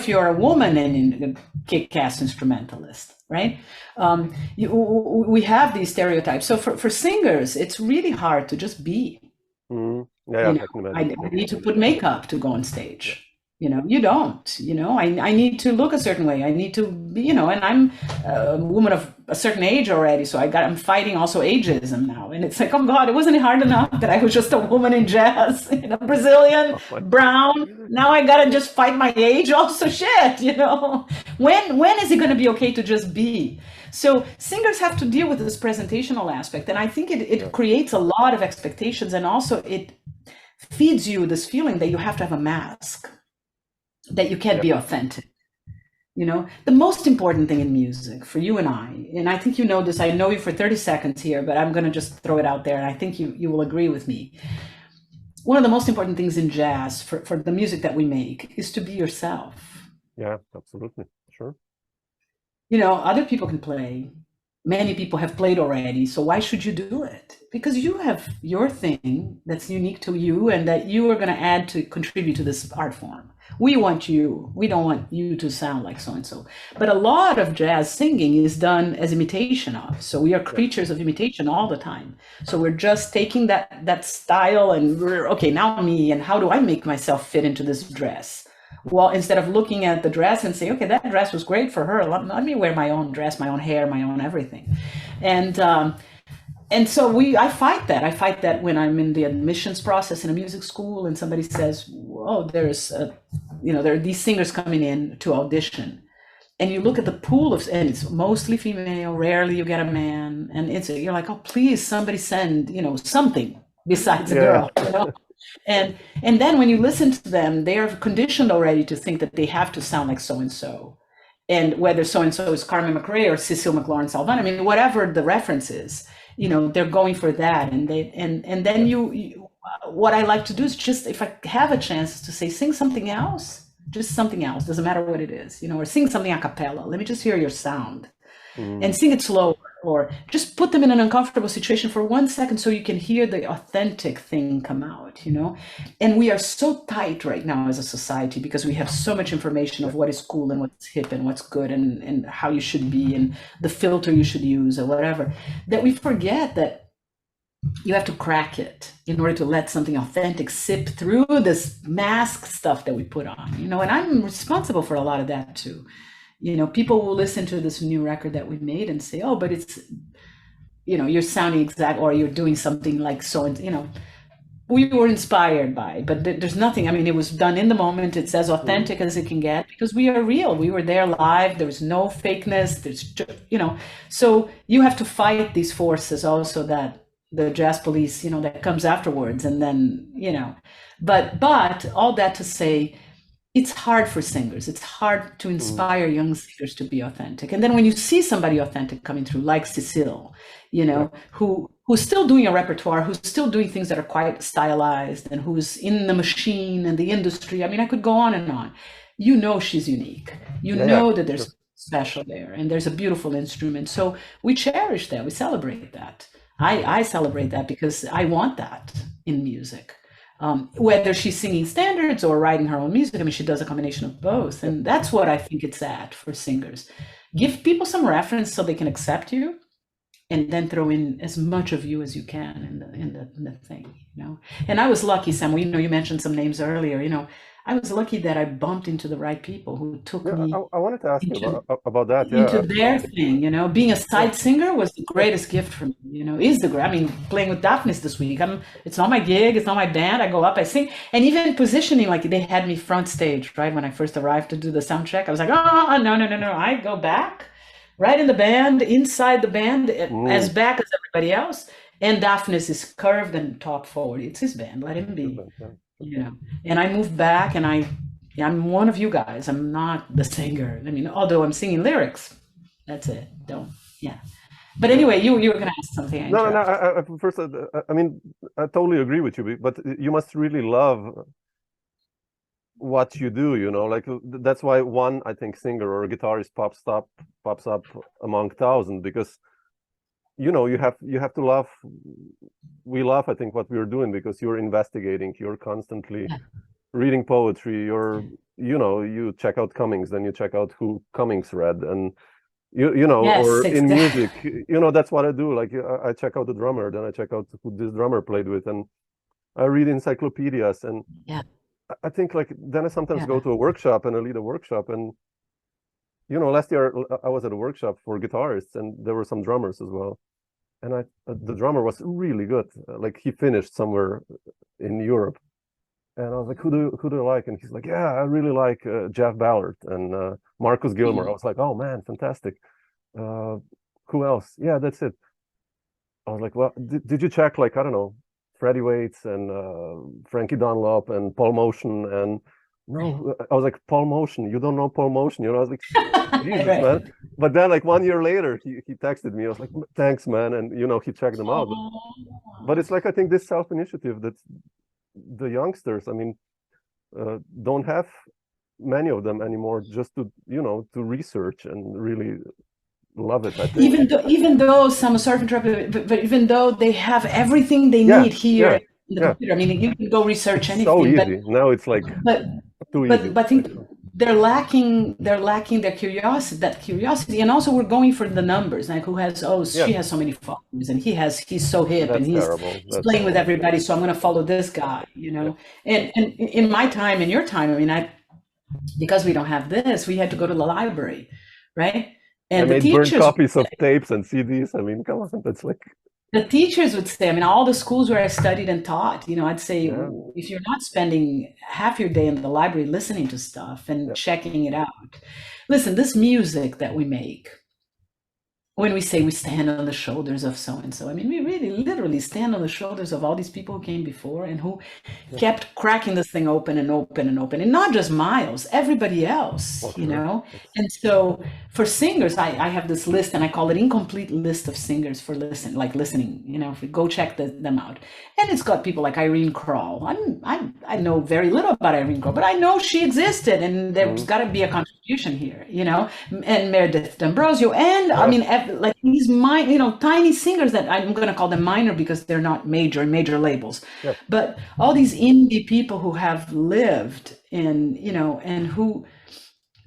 Speaker 3: you're a woman and a kick-ass instrumentalist, right? We have these stereotypes. So for singers, it's really hard to just be.
Speaker 2: Yeah,
Speaker 3: I need to put makeup to go on stage. You don't, I need to look a certain way. I need to be, and I'm a woman of a certain age already. So I'm fighting also ageism now. And it's like, oh God, it wasn't hard enough that I was just a woman in jazz, Brazilian, brown. Now I got to just fight my age also. Shit, when is it going to be okay to just be? So singers have to deal with this presentational aspect. And I think it creates a lot of expectations. And also it feeds you this feeling that you have to have a mask, that you can't be authentic. The most important thing in music for you and I think you know this, I know you for 30 seconds here, but I'm going to just throw it out there, and I think you will agree with me. One of the most important things in jazz for the music that we make is to be yourself.
Speaker 2: Yeah, absolutely. Sure.
Speaker 3: Other people can play. Many people have played already. So why should you do it? Because you have your thing that's unique to you and that you are going to contribute to this art form. We don't want you to sound like so-and-so. But a lot of jazz singing is done as imitation of. So we are creatures of imitation all the time. So we're just taking that style and we're, okay, now me, and how do I make myself fit into this dress? Well, instead of looking at the dress and say, okay, that dress was great for her, let me wear my own dress, my own hair, my own everything. And so I fight that. I fight that when I'm in the admissions process in a music school and somebody says, oh, there are these singers coming in to audition. And you look at the pool and it's mostly female, rarely you get a man. And you're like, oh, please, somebody send, something besides a girl, And then when you listen to them, they are conditioned already to think that they have to sound like so-and-so. And whether so-and-so is Carmen McRae or Cecile McLaurin Salvant, I mean, whatever the reference is, they're going for that. And then you what I like to do is just, if I have a chance to say, sing something else, just something else, doesn't matter what it is, or sing something a cappella. Let me just hear your sound and sing it slower, or just put them in an uncomfortable situation for 1 second so you can hear the authentic thing come out, And we are so tight right now as a society because we have so much information of what is cool and what's hip and what's good and how you should be and the filter you should use or whatever, that we forget that you have to crack it in order to let something authentic sip through this mask stuff that we put on, and I'm responsible for a lot of that too. People will listen to this new record that we made and say, oh, but it's, you're sounding exact, or you're doing something like so, and, we were inspired by, but there's nothing, I mean, it was done in the moment. It's as authentic as it can get because we are real. We were there live. There was no fakeness. There's, so you have to fight these forces also that the jazz police, that comes afterwards. And then, but all that to say, it's hard for singers. It's hard to inspire young singers to be authentic. And then when you see somebody authentic coming through, like Cecile, who's still doing a repertoire, who's still doing things that are quite stylized, and who's in the machine and the industry. I mean, I could go on and on. She's unique. That there's special there, and there's a beautiful instrument. So we cherish that. We celebrate that. I celebrate that because I want that in music. Whether she's singing standards or writing her own music, I mean, she does a combination of both. And that's what I think it's at for singers. Give people some reference so they can accept you, and then throw in as much of you as you can in the thing, And I was lucky, Sam, you mentioned some names earlier, I was lucky that I bumped into the right people who took me.
Speaker 2: I wanted to ask you about that.
Speaker 3: Into their thing, being a side singer was the greatest gift for me, I mean, playing with Daphnis this week, it's not my gig, it's not my band, I go up, I sing, and even positioning, like they had me front stage, right? When I first arrived to do the sound check, I was like, oh, no, I go back, right in the band, inside the band, as back as everybody else, and Daphnis is curved and top forward, it's his band, let him be. And I moved back, and I'm one of you guys. I'm not the singer. I mean, although I'm singing lyrics, that's it. But anyway, you were going to ask something.
Speaker 2: No. First, I mean, I totally agree with you, but you must really love what you do. Like that's why one, I think, singer or guitarist pops up among thousands, because you have to love. We love, I think, what we're doing because you're investigating, you're constantly reading poetry, you check out Cummings, then you check out who Cummings read, and
Speaker 3: yes,
Speaker 2: or
Speaker 3: exactly.
Speaker 2: in music, that's what I do. Like I check out the drummer, then I check out who this drummer played with, and I read encyclopedias, and I think like then I sometimes
Speaker 3: Yeah.
Speaker 2: go to a workshop and I lead a workshop, and last year I was at a workshop for guitarists and there were some drummers as well, and the drummer was really good. Like he finished somewhere in Europe, and I was like, who do you like? And he's like, yeah, I really like Jeff Ballard and Marcus Gilmore. I was like, oh man, fantastic. Who else? Yeah, that's it. I was like, well, did you check, like, I don't know, Freddie Waits and Frankie Dunlop and Paul Motion? And no, I was like, Paul Motion, you don't know Paul Motion? I was like, Jesus,
Speaker 3: Right.
Speaker 2: man. But then like 1 year later, he texted me. I was like, thanks, man. And he checked them out. But it's like, I think this self-initiative that the youngsters, I mean, don't have many of them anymore, just to to research and really love it, I think.
Speaker 3: Even though some sort of interrupt, but even though they have everything they need here in the computer, I mean, you can go research anything.
Speaker 2: So easy. Now it's like too easy.
Speaker 3: But I think they're lacking their curiosity, and also we're going for the numbers. Like, who has she has so many followers, and he's so hip, and he's playing with everybody, so I'm going to follow this guy, And in my time, in your time, I mean, because we don't have this, we had to go to the library, right? And
Speaker 2: I made burn copies of tapes and CDs. I mean, come on, that's like.
Speaker 3: The teachers would say, I mean, all the schools where I studied and taught, I'd say, if you're not spending half your day in the library listening to stuff and checking it out, listen, this music that we make, when we say we stand on the shoulders of so-and-so, I mean, we really literally stand on the shoulders of all these people who came before and who kept cracking this thing open and open and open. And not just Miles, everybody else, And so for singers, I have this list, and I call it incomplete list of singers for listening, if we go check them out. And it's got people like Irene Kroll. I know very little about Irene Kroll, but I know she existed, and there's got to be a contribution here, and Meredith D'Ambrosio, and I mean, like these tiny singers that I'm going to call them minor because they're not major labels, but all these indie people who have lived in, and who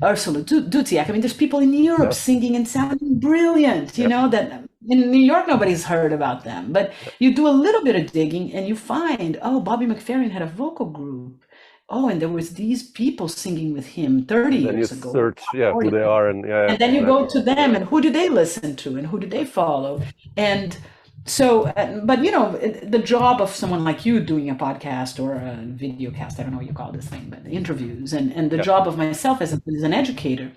Speaker 3: Ursula Dudziak. I mean, there's people in Europe singing and sounding brilliant, that in New York, nobody's heard about them, but you do a little bit of digging and you find, Bobby McFerrin had a vocal group. And there was these people singing with him 30 years ago.
Speaker 2: Search, who they are, and
Speaker 3: then you go to them, and who do they listen to, and who do they follow, and so. But the job of someone like you doing a podcast or a video cast, I don't know what you call this thing, but interviews, and the job of myself as an educator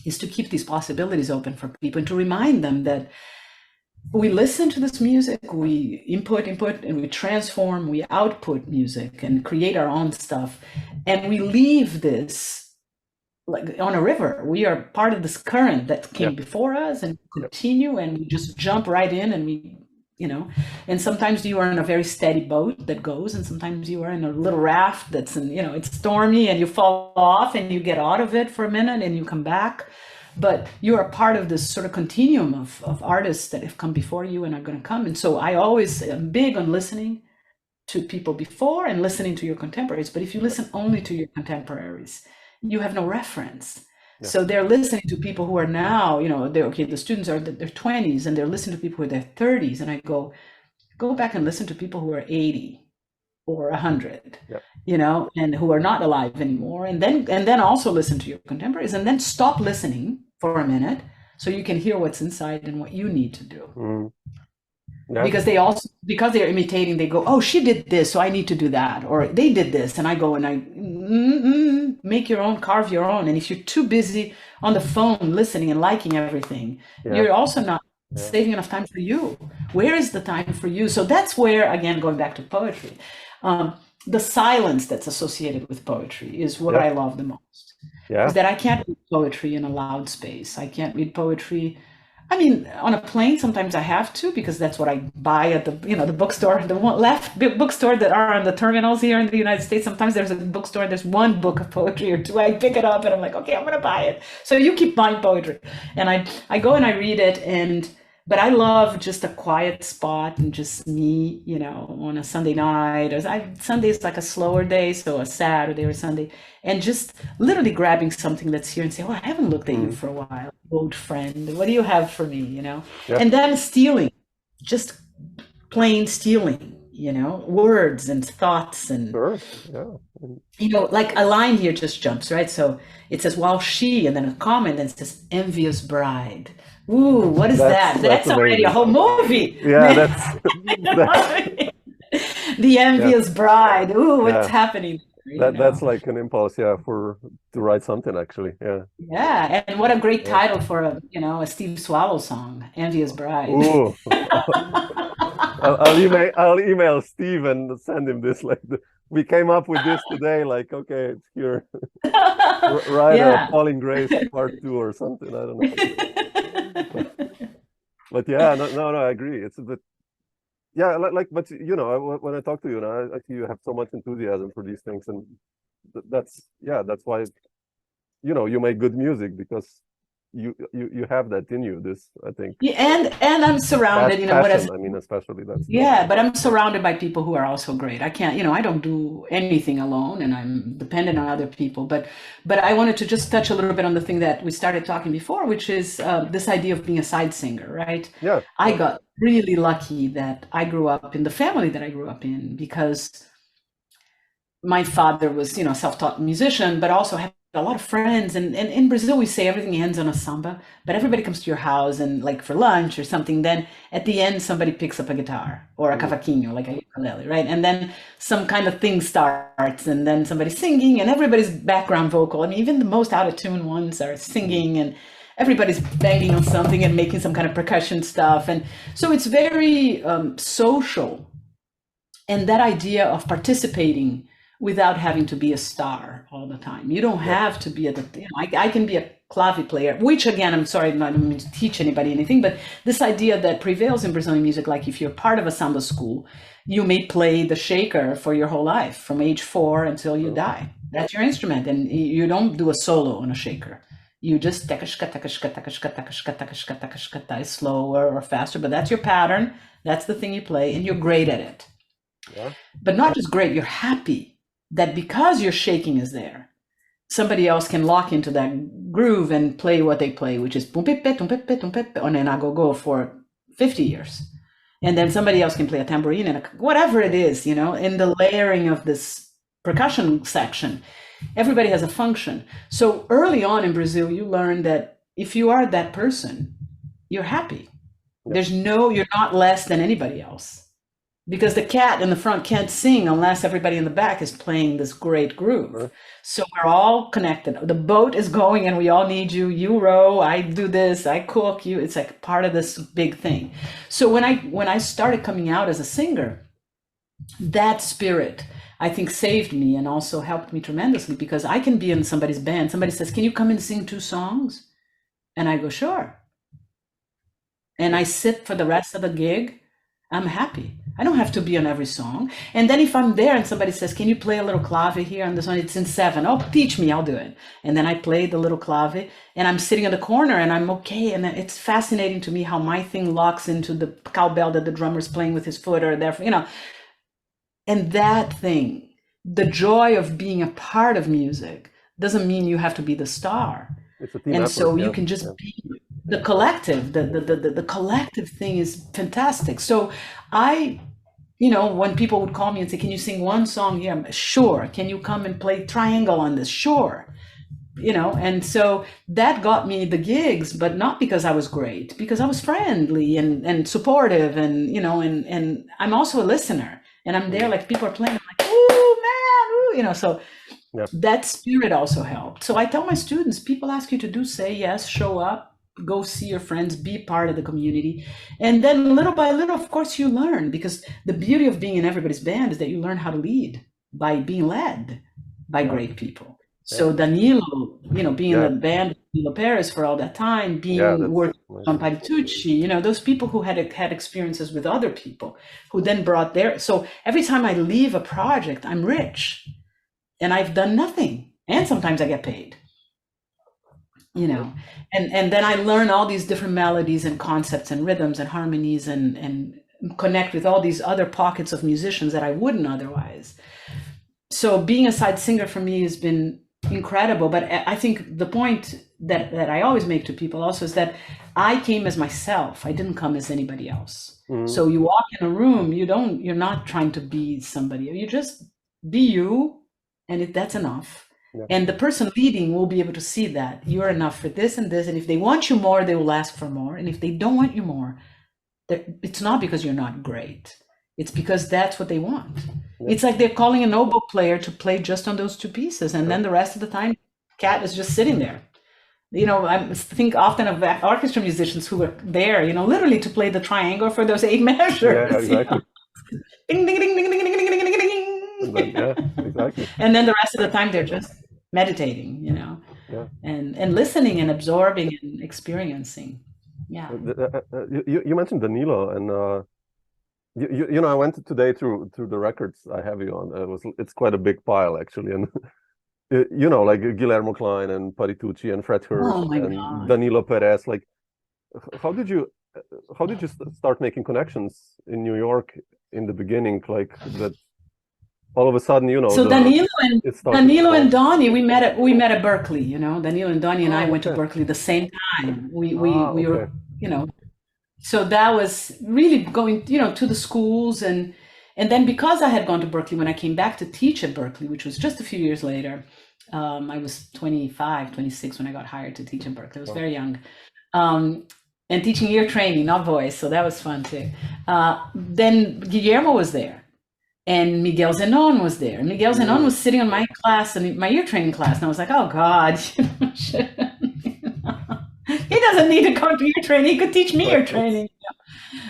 Speaker 3: is to keep these possibilities open for people and to remind them that we listen to this music, we input, and we transform, we output music and create our own stuff. And we leave this like on a river. We are part of this current that came before us and continue, and we just jump right in, and we, and sometimes you are in a very steady boat that goes, and sometimes you are in a little raft that's in, it's stormy, and you fall off and you get out of it for a minute and you come back. But you are part of this sort of continuum of artists that have come before you and are going to come. And so I always am big on listening to people before and listening to your contemporaries. But if you listen only to your contemporaries, you have no reference. Yeah. So they're listening to people who are now, the students are their 20s and they're listening to people who are their 30s. And I go back and listen to people who are 80 or 100, and who are not alive anymore. And then also listen to your contemporaries, and then stop listening for a minute so you can hear what's inside and what you need to do. Because they're imitating, they go, she did this, so I need to do that, or they did this, and I go and I make your own, carve your own. And if you're too busy on the phone listening and liking everything, you're also not saving enough time for you. Where is the time for you? So that's where, again, going back to poetry, the silence that's associated with poetry is what I love the most. Is that I can't read poetry in a loud space. I can't read poetry. I mean, on a plane, sometimes I have to, because that's what I buy at the bookstore, the bookstore that are on the terminals here in the United States. Sometimes there's a bookstore, there's one book of poetry or two. I pick it up and I'm like, okay, I'm going to buy it. So you keep buying poetry. And I go and I read it, but I love just a quiet spot and just me, on a Sunday night. Sunday is like a slower day, so a Saturday or Sunday, and just literally grabbing something that's here and say, I haven't looked at you for a while, old friend. What do you have for me, And then stealing, just plain stealing, words and thoughts and,
Speaker 2: Sure. Yeah.
Speaker 3: Like a line here just jumps, right? So it says, while she, and then a comment, and it says, envious bride. Ooh, what is that? That's already a whole movie.
Speaker 2: Yeah, that's
Speaker 3: the envious bride. Ooh, what's happening?
Speaker 2: That's like an impulse, to write something actually. Yeah.
Speaker 3: Yeah, and what a great title for a Steve Swallow song, Envious Bride.
Speaker 2: Ooh. I'll email Steve and send him this. Like, we came up with this today. Like, okay, it's here. Write a Falling Grace Part 2 or something. I don't know. But yeah, no, I agree. It's a bit. Yeah, but when I talk to you, I see you have so much enthusiasm for these things, and that's why, you make good music, because you have that in you. This, I think. Yeah,
Speaker 3: and I'm surrounded,
Speaker 2: passion, I mean, especially that's.
Speaker 3: Yeah, but I'm surrounded by people who are also great. I can't, I don't do anything alone, and I'm dependent on other people. But I wanted to just touch a little bit on the thing that we started talking before, which is this idea of being a side singer, right?
Speaker 2: Yeah.
Speaker 3: I got really lucky that I grew up in the family that I grew up in, because my father was, self-taught musician, but also had a lot of friends. And in Brazil, we say everything ends on a samba, but everybody comes to your house and like for lunch or something. Then at the end, somebody picks up a guitar or a cavaquinho, like a ukulele, right? And then some kind of thing starts, and then somebody's singing, and everybody's background vocal. I mean, even the most out of tune ones are singing, and everybody's banging on something and making some kind of percussion stuff. And so it's very social. And that idea of participating without having to be a star all the time. You don't have to be I can be a clave player, which again, I'm sorry, I don't mean to teach anybody anything, but this idea that prevails in Brazilian music, like if you're part of a samba school, you may play the shaker for your whole life, from age 4 until you die. That's your instrument, and you don't do a solo on a shaker. You just it's slower or faster, but that's your pattern. That's the thing you play, and you're great at it.
Speaker 2: Yeah.
Speaker 3: But not just great, you're happy that because your shaking is there, somebody else can lock into that groove and play what they play, which is on an agogo for 50 years. And then somebody else can play a tambourine and whatever it is, in the layering of this percussion section. Everybody has a function. So early on in Brazil, you learn that if you are that person, you're happy. You're not less than anybody else, because the cat in the front can't sing unless everybody in the back is playing this great groove. Sure. So we're all connected. The boat is going and we all need you. You row, I do this, I cook, it's like part of this big thing. So when I started coming out as a singer, that spirit, I think, saved me and also helped me tremendously, because I can be in somebody's band. Somebody says, can you come and sing 2 songs? And I go, sure. And I sit for the rest of the gig. I'm happy. I don't have to be on every song. And then if I'm there and somebody says, can you play a little clave here on this one? It's in 7. Oh, teach me, I'll do it. And then I play the little clave, and I'm sitting in the corner and I'm okay. And it's fascinating to me how my thing locks into the cowbell that the drummer's playing with his foot, or therefore, and that thing, the joy of being a part of music, doesn't mean you have to be the star.
Speaker 2: It's a team
Speaker 3: and
Speaker 2: effort,
Speaker 3: so you can just be the collective. The collective thing is fantastic. So when people would call me and say, can you sing 1 song here? I'm sure. Can you come and play triangle on this? Sure. And so that got me the gigs, but not because I was great, because I was friendly and supportive, and and I'm also a listener. And I'm there, like people are playing, I'm like, ooh, man, ooh, so that spirit also helped. So I tell my students, people ask you to do, say yes, show up, go see your friends, be part of the community. And then little by little, of course, you learn, because the beauty of being in everybody's band is that you learn how to lead by being led by great people. So Danilo, being in the band, Danilo Perez for all that time, working on Piltch, those people who had experiences with other people who then brought so every time I leave a project, I'm rich and I've done nothing. And sometimes I get paid, and then I learn all these different melodies and concepts and rhythms and harmonies and connect with all these other pockets of musicians that I wouldn't otherwise. So being a side singer for me has been incredible. But I think the point that I always make to people also is that I came as myself. I didn't come as anybody else. So you walk in a room, you're not trying to be somebody. You just be you, and that's enough.
Speaker 2: Yeah.
Speaker 3: And the person leading will be able to see that you're enough for this and this. And if they want you more, they will ask for more. And if they don't want you more, it's not because you're not great. It's because that's what they want. Yeah. It's like they're calling an oboe player to play just on those two pieces. And then the rest of the time, Cat is just sitting there. You know, I think often of orchestra musicians who were there, you know, literally to play the triangle for those 8 measures.
Speaker 2: Yeah, exactly.
Speaker 3: Ding, ding, ding, ding, ding, ding, ding, ding, ding, ding.
Speaker 2: Yeah, exactly.
Speaker 3: And then the rest of the time they're just meditating, you know, and listening and absorbing and experiencing. Yeah.
Speaker 2: You mentioned Danilo, and you know, I went today through the records I have you on. It's quite a big pile actually, and you know, like Guillermo Klein and Paritucci and Fred Hersch and God. Danilo Perez. Like, how did you start making connections in New York in the beginning? Like that, all of a sudden, you know.
Speaker 3: So Danilo and Donny, we met at Berkeley. You know, Danilo and Donny and I went to Berkeley the same time. We were, you know, so that was really going, you know, to the schools and then because I had gone to Berkeley, when I came back to teach at Berkeley, which was just a few years later, I was 25, 26 when I got hired to teach in Berkeley. I was very young. And teaching ear training, not voice. So that was fun too. Then Guillermo was there and Miguel Zenon was there. And Miguel Zenon was sitting on my class and my ear training class. And I was like, oh God, he doesn't need to come to ear training. He could teach me ear training.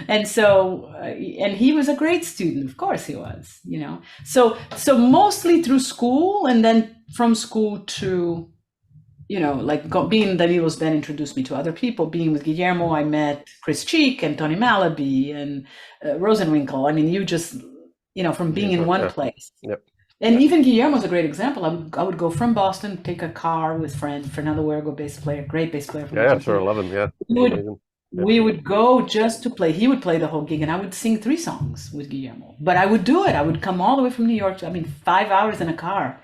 Speaker 3: And so, and he was a great student. Of course he was, you know. So mostly through school, and then from school to, you know, like being Danilo's band introduced me to other people. Being with Guillermo, I met Chris Cheek and Tony Malaby and Rosenwinkel. I mean, you just, you know, from being in one place.
Speaker 2: Yep.
Speaker 3: And even Guillermo's a great example. I would go from Boston, take a car with Fernando Huergo, bass player, great bass player.
Speaker 2: Yeah, sure, I love him. Yeah.
Speaker 3: We would go just to play. He would play the whole gig, and I would sing 3 songs with Guillermo. But I would do it. I would come all the way from New York. 5 hours in a car,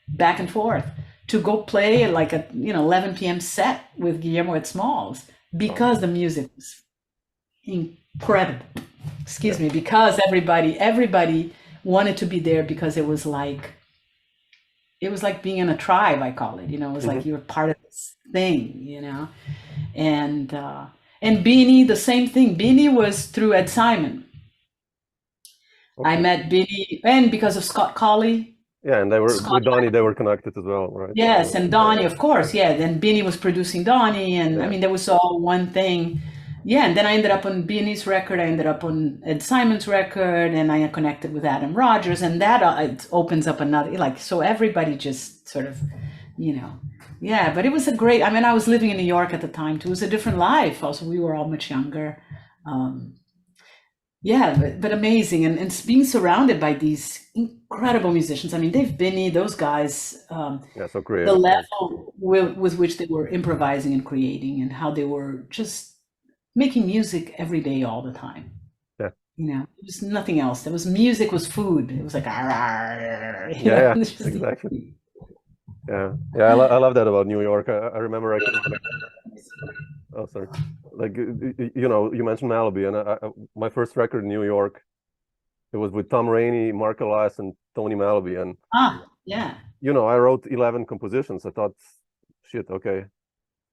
Speaker 3: back and forth, to go play like a 11 p.m. set with Guillermo at Smalls because the music was incredible. Excuse me, because everybody wanted to be there because it was like being in a tribe. I call it. You know, it was like you were part of this thing. You know, and Beanie, the same thing. Beanie was through Ed Simon. Okay. I met Beanie, and because of Scott Colley.
Speaker 2: Yeah, and they were with Donny. They were connected as well, right?
Speaker 3: Yes, and Donny, of course. Yeah, then Beanie was producing Donny, and I mean, there was all one thing. Yeah, and then I ended up on Beanie's record. I ended up on Ed Simon's record, and I connected with Adam Rogers, and that it opens up another. Like, so everybody just sort of, you know. Yeah, but it was a great, I mean, I was living in New York at the time too. It was a different life. Also, we were all much younger. Yeah, but amazing. And being surrounded by these incredible musicians. I mean, Dave Binney, those guys,
Speaker 2: so great.
Speaker 3: The level with which they were improvising and creating and how they were just making music every day, all the time.
Speaker 2: Yeah.
Speaker 3: You know, there was nothing else. There was music was food. It was like,
Speaker 2: yeah, exactly. Yeah, I love that about New York. I remember oh, sorry. Like, you know, you mentioned Malaby, and my first record in New York, it was with Tom Rainey, Mark Elias, and Tony Malaby. And
Speaker 3: yeah,
Speaker 2: you know, I wrote 11 compositions. I thought, shit, okay,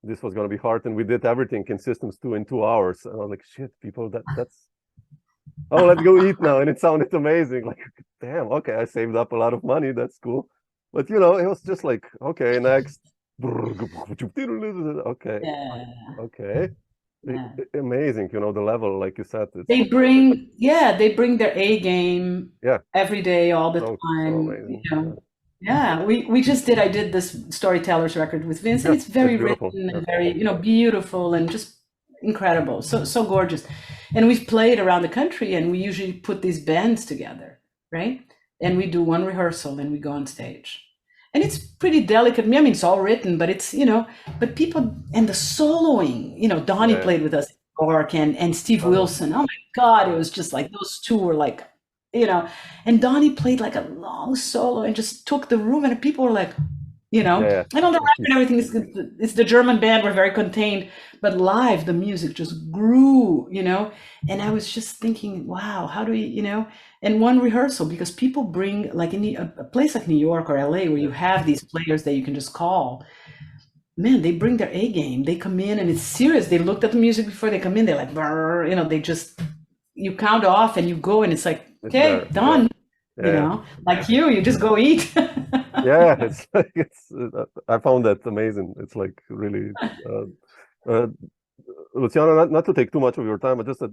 Speaker 2: this was gonna be hard, and we did everything in Systems 2 in 2 hours. And I was like, shit, people, that's oh, let's go eat now. And it sounded amazing. Like, damn, okay, I saved up a lot of money. That's cool. But, you know, it was just like, okay, next. Okay.
Speaker 3: Yeah.
Speaker 2: Okay. Yeah. Amazing, you know, the level, like you said.
Speaker 3: They bring their A game every day, all the time.
Speaker 2: So amazing.
Speaker 3: You know? Yeah, I did this Storytellers record with Vince, and it's very written and very, you know, beautiful and just incredible. So gorgeous. And we've played around the country, and we usually put these bands together, right? And we do one rehearsal and we go on stage. And it's pretty delicate. I mean, it's all written, but it's, you know, but people, and the soloing, you know, Donny played with us, Gork and Steve Wilson. Oh my God, it was just like, those two were like, you know, and Donny played like a long solo and just took the room, and people were like, you know.
Speaker 2: Yeah.
Speaker 3: And on the record, everything is good. It's the German band, we're very contained, but live, the music just grew, you know. And I was just thinking, wow, how do we, you know, and one rehearsal, because people bring, like in a place like New York or LA, where you have these players that you can just call, man, they bring their A game. They come in and it's serious. They looked at the music before they come in. They're like, brr, you know, they just, you count off and you go and it's like, okay, done.
Speaker 2: Yeah.
Speaker 3: You know, like you just go eat.
Speaker 2: Yeah, it's like, I found that amazing. It's like really, Luciana, not to take too much of your time, but just that,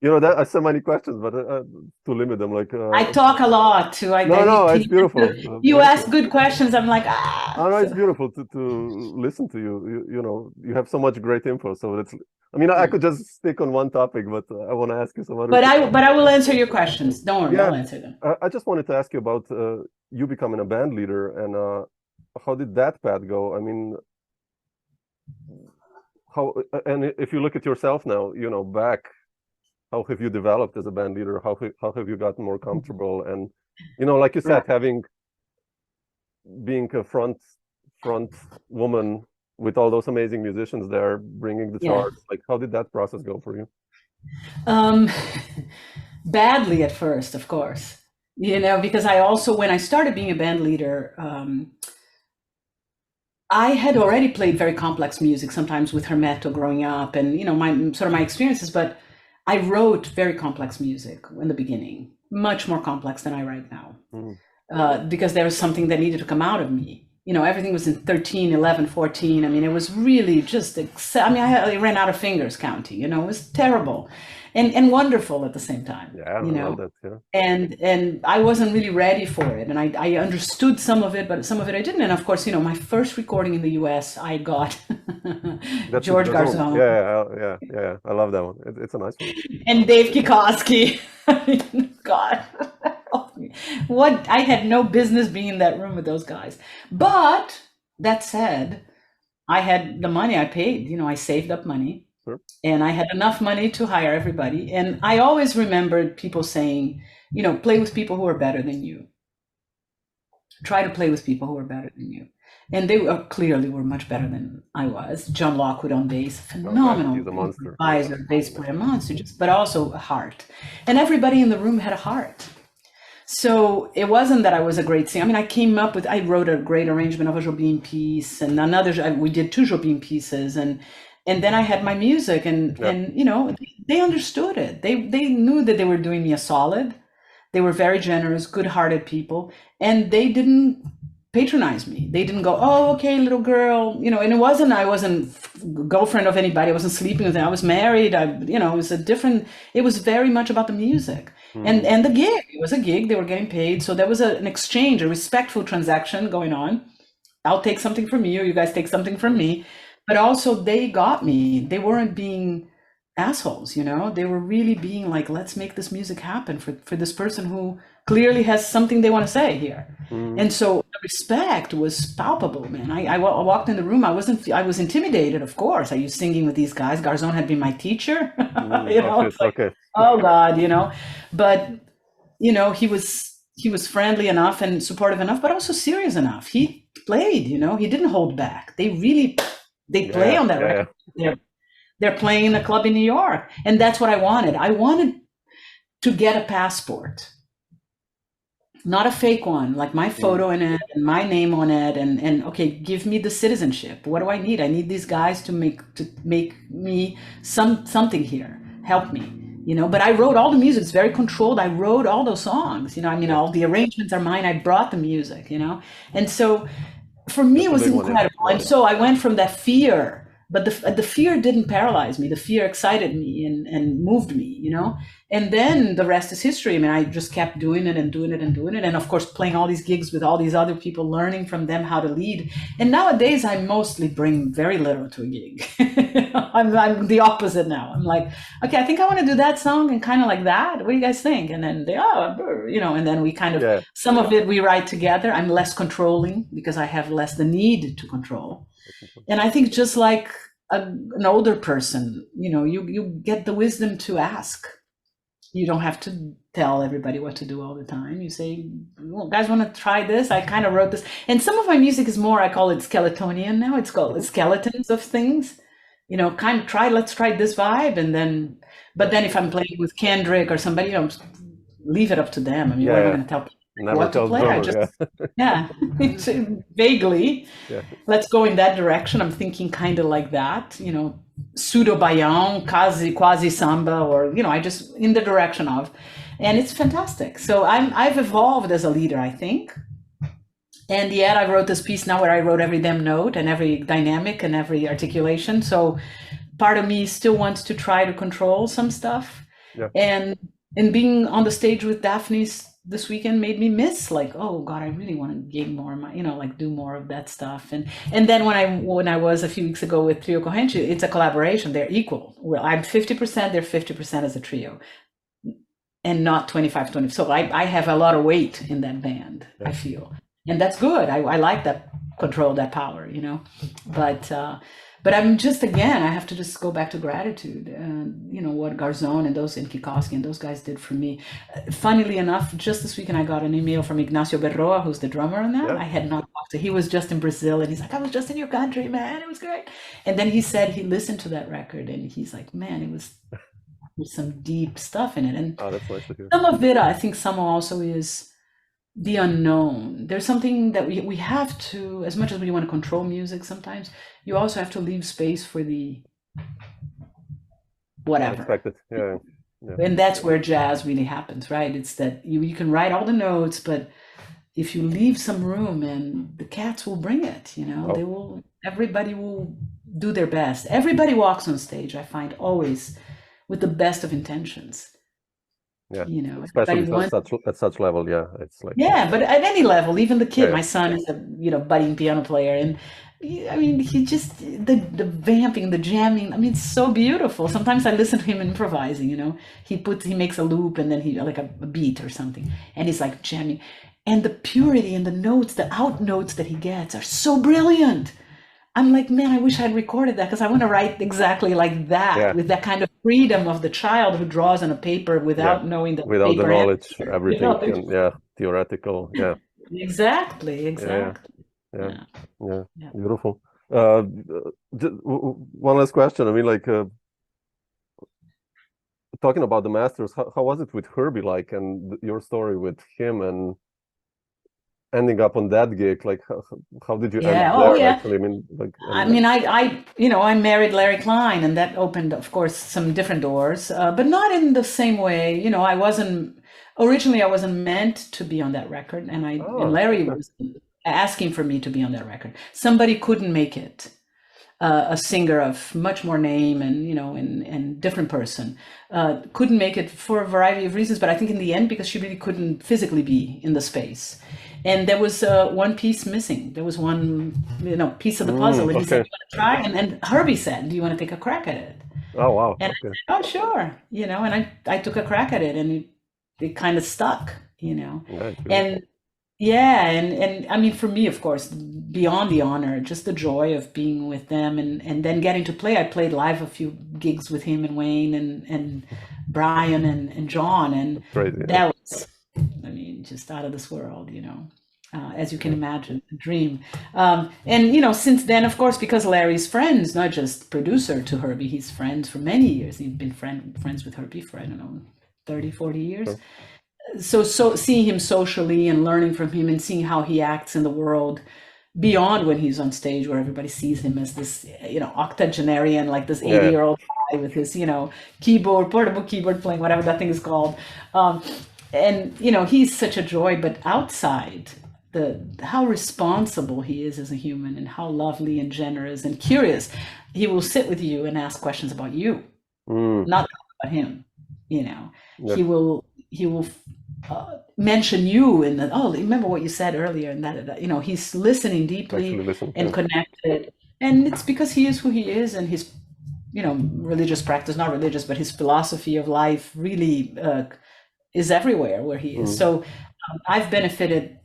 Speaker 2: you know, that I so many questions, but to limit them, like
Speaker 3: I talk a lot too.
Speaker 2: No, it's beautiful.
Speaker 3: You ask good questions. I'm like, ah.
Speaker 2: Oh, no, it's beautiful to listen to you. You know, you have so much great info. So it's, I mean, I could just stick on one topic, but I want to ask you some other.
Speaker 3: But I will answer your questions. Don't worry, I'll answer them.
Speaker 2: I just wanted to ask you about you becoming a band leader, and how did that path go? I mean, how, and if you look at yourself now, you know, back, how have you developed as a band leader? How have you gotten more comfortable? And, you know, like you said, being a front woman with all those amazing musicians there, bringing the charts, like how did that process go for you?
Speaker 3: Badly at first, of course, you know, because I also, when I started being a band leader, I had already played very complex music, sometimes with Hermeto growing up, and, you know, my experiences, but I wrote very complex music in the beginning, much more complex than I write now, because there was something that needed to come out of me. You know, everything was in 13, 11, 14. I mean, it was really just, I ran out of fingers counting, you know, it was terrible and wonderful at the same time.
Speaker 2: Yeah,
Speaker 3: you know,
Speaker 2: love that, yeah.
Speaker 3: And I wasn't really ready for it. And I understood some of it, but some of it I didn't. And of course, you know, my first recording in the US, I got George Garzon.
Speaker 2: Yeah. I love that one. It's a nice one.
Speaker 3: And Dave Kikoski. I mean, God. What, I had no business being in that room with those guys. But that said, I had the money I paid, you know, I saved up money, and I had enough money to hire everybody. And I always remembered people saying, you know, play with people who are better than you. Try to play with people who are better than you. And they clearly were much better than I was. John Lockwood on bass, phenomenal.
Speaker 2: He's a monster.
Speaker 3: Advisor, bass player, monster, but also a heart. And everybody in the room had a heart. So it wasn't that I was a great singer. I mean, I wrote a great arrangement of a Jobim piece, and we did 2 Jobim pieces, and then I had my music, and you know, they understood it. They knew that they were doing me a solid. They were very generous, good-hearted people, and they didn't patronize me. They didn't go, oh, okay, little girl, you know. And I wasn't girlfriend of anybody. I wasn't sleeping with them. I was married. It was very much about the music. And the gig, it was a gig, they were getting paid. So there was an exchange, a respectful transaction going on. I'll take something from you, you guys take something from me. But also they got me. They weren't being assholes, you know, they were really being like, let's make this music happen for this person who clearly has something they want to say here. And so the respect was palpable, man. I walked in the room, I was intimidated, of course. I used singing with these guys. Garzon had been my teacher, you know, oh God, you know, but you know, he was friendly enough and supportive enough, but also serious enough. He played, you know, he didn't hold back. They play on that record. They're playing in a club in New York. And that's what I wanted. I wanted to get a passport, not a fake one, like my photo in it and my name on it. And okay, give me the citizenship. What do I need? I need these guys to make me something here. Help me, you know. But I wrote all the music. It's very controlled. I wrote all those songs, you know. I mean, all the arrangements are mine. I brought the music, you know. And so for me, it was incredible. And so I went from that fear. But the fear didn't paralyze me. The fear excited me and moved me, you know? And then the rest is history. I mean, I just kept doing it and doing it and doing it. And of course, playing all these gigs with all these other people, learning from them how to lead. And nowadays, I mostly bring very little to a gig. I'm the opposite now. I'm like, okay, I think I want to do that song and kind of like that. What do you guys think? And then you know, and then we kind of, some of it we write together. I'm less controlling because I have less the need to control. And I think just like an older person, you know, you get the wisdom to ask. You don't have to tell everybody what to do all the time. You say, well, guys want to try this? I kind of wrote this. And some of my music is more, I call it skeletonian now. It's called skeletons of things. Kind of let's try this vibe. And then, but then if I'm playing with Kendrick or somebody, leave it up to them. I mean, what am I going to tell people what to play? I just, it's vaguely, let's go in that direction. I'm thinking kind of like that, pseudo baião, quasi samba, or I just in the direction of, and it's fantastic. So I've evolved as a leader, I think. And yet I wrote this piece now where I wrote every damn note and every dynamic and every articulation. So part of me still wants to try to control some stuff. And being on the stage with Daphne's this weekend made me miss, like, oh God, I really want to gig more, do more of that stuff. And then when I was a few weeks ago with Trio Corrente, it's a collaboration. They're equal. Well, I'm 50%, they're 50% as a trio, and not 25-20. So I have a lot of weight in that band, I feel. And that's good. I like that control, that power, But I'm just, again, I have to just go back to gratitude and, what Garzon and Kikoski and those guys did for me. Funnily enough, just this weekend, I got an email from Ignacio Berroa, who's the drummer on that. I had not talked to him. He was just in Brazil and he's like, I was just in your country, man. It was great. And then he said he listened to that record and he's like, man, it was with some deep stuff in it. And
Speaker 2: that's nice to hear.
Speaker 3: Some of it, I think Samo also is the unknown. There's something that we have to, as much as we want to control music sometimes, you also have to leave space for the whatever.
Speaker 2: Unexpected. Yeah.
Speaker 3: And that's where jazz really happens, right? It's that you can write all the notes, but if you leave some room, and the cats will bring it, everybody will do their best. Everybody walks on stage, I find, always with the best of intentions.
Speaker 2: Especially at such level, it's like
Speaker 3: but at any level, even the kid. My son is a budding piano player, and I mean, he just the vamping, the jamming. I mean, it's so beautiful. Sometimes I listen to him improvising. He makes a loop and then he like a beat or something, and he's like jamming, and the purity and the notes, the out notes that he gets are so brilliant. I'm like, man, I wish I'd recorded that because I want to write exactly like that, with that kind of freedom of the child who draws on a paper without knowing the
Speaker 2: without
Speaker 3: paper
Speaker 2: the knowledge, everything, theoretical,
Speaker 3: Exactly.
Speaker 2: Yeah. Beautiful. One last question. I mean, like, talking about the masters, how was it with Herbie, like, and your story with him and ending up on that gig? Like, how did you end up there? Actually, I mean,
Speaker 3: I married Larry Klein, and that opened, of course, some different doors, but not in the same way. I wasn't meant to be on that record, and Larry was asking for me to be on that record. Somebody couldn't make it. A singer of much more name and different person couldn't make it for a variety of reasons, but I think in the end because she really couldn't physically be in the space. And there was one piece missing. There was one, piece of the puzzle. And he said, "Do you want to try?" And Herbie said, "Do you want to take a crack at it?"
Speaker 2: Oh, wow.
Speaker 3: And I said, "Oh, sure." And I took a crack at it, and it kind of stuck. And I mean, for me, of course, beyond the honor, just the joy of being with them, and then getting to play. I played live a few gigs with him and Wayne and Brian and John, and that was, I mean, just out of this world, as you can imagine, a dream. And, since then, of course, because Larry's friends, not just producer to Herbie, he's friends for many years. He's been friends with Herbie for, 30, 40 years. So seeing him socially and learning from him and seeing how he acts in the world beyond when he's on stage, where everybody sees him as this, octogenarian, like this 80-year-old guy with his, portable keyboard playing, whatever that thing is called. And, he's such a joy, but outside, how responsible he is as a human and how lovely and generous and curious. He will sit with you and ask questions about you, not about him, He will mention you and remember what you said earlier, and that he's listening deeply and connected, and it's because he is who he is, and his religious practice, not religious, but his philosophy of life really is everywhere where he is. So I've benefited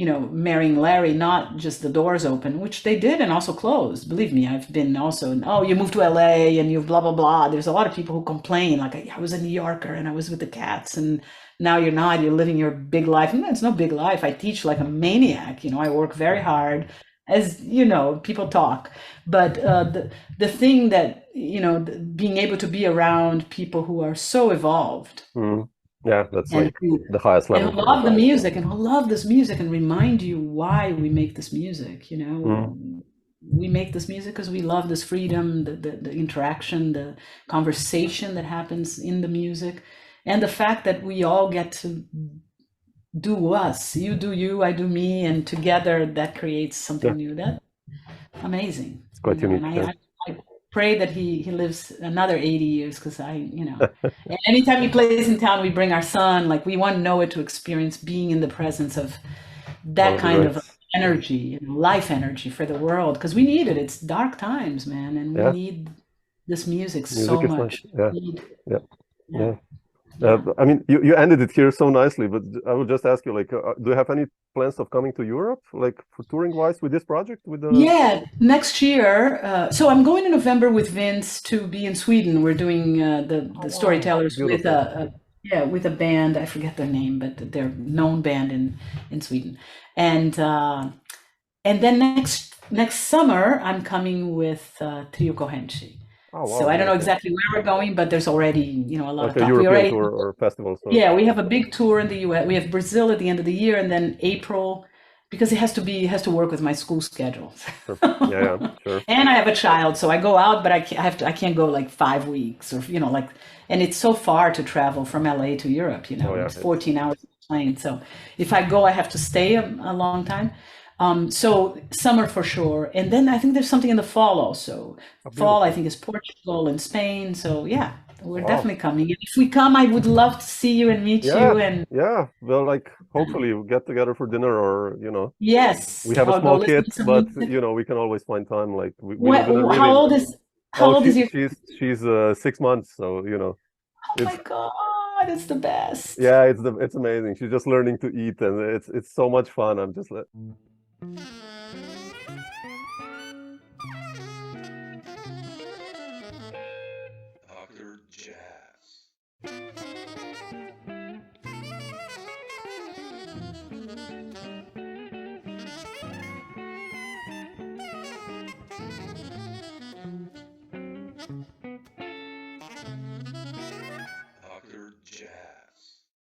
Speaker 3: marrying Larry, not just the doors open, which they did and also closed. Believe me, I've been also, you moved to LA and you blah, blah, blah. There's a lot of people who complain, like, I was a New Yorker and I was with the cats, and now you're not, you're living your big life. And it's no big life. I teach like a maniac, I work very hard, as people talk. But the thing that, being able to be around people who are so evolved.
Speaker 2: Mm. Yeah, that's like the highest level.
Speaker 3: And who love the music and who love this music and remind you why we make this music. We make this music because we love this freedom, the interaction, the conversation that happens in the music, and the fact that we all get to do us. You do you, I do me, and together that creates something new. That's amazing.
Speaker 2: It's quite unique.
Speaker 3: And I pray that he lives another 80 years, because and anytime he plays in town, we bring our son. Like, we want Noah to experience being in the presence of that kind of energy, life energy for the world, because we need it. It's dark times, man, and we need this music so much.
Speaker 2: Yeah. I mean, you ended it here so nicely, but I would just ask you, like, do you have any plans of coming to Europe, like, for touring wise with this project?
Speaker 3: Next year. So I'm going in November with Vince to be in Sweden. We're doing the Storytellers with a band. I forget their name, but they're a known band in Sweden. And then next summer I'm coming with Trio Corrente.
Speaker 2: Oh, wow.
Speaker 3: So I don't know exactly where we're going, but there's already, a lot of
Speaker 2: talk. European tour or festival. So.
Speaker 3: Yeah, we have a big tour in the US. We have Brazil at the end of the year, and then April, because it has to work with my school schedule.
Speaker 2: Sure. Yeah, sure.
Speaker 3: And I have a child, so I go out, but I can't go like 5 weeks, or and it's so far to travel from LA to Europe. It's 14 hours on the plane. So if I go, I have to stay a long time. So summer for sure. And then I think there's something in the fall also. Fall, I think, is Portugal and Spain. So yeah, we're definitely coming. And if we come, I would love to see you and meet you. And
Speaker 2: well, like, hopefully we'll get together for dinner, or,
Speaker 3: Yes.
Speaker 2: We have a small kid, but, we can always find time. Like,
Speaker 3: how old is your kid?
Speaker 2: She's 6 months. So,
Speaker 3: Oh my God, it's the best.
Speaker 2: Yeah, it's amazing. She's just learning to eat, and it's so much fun. I'm just like...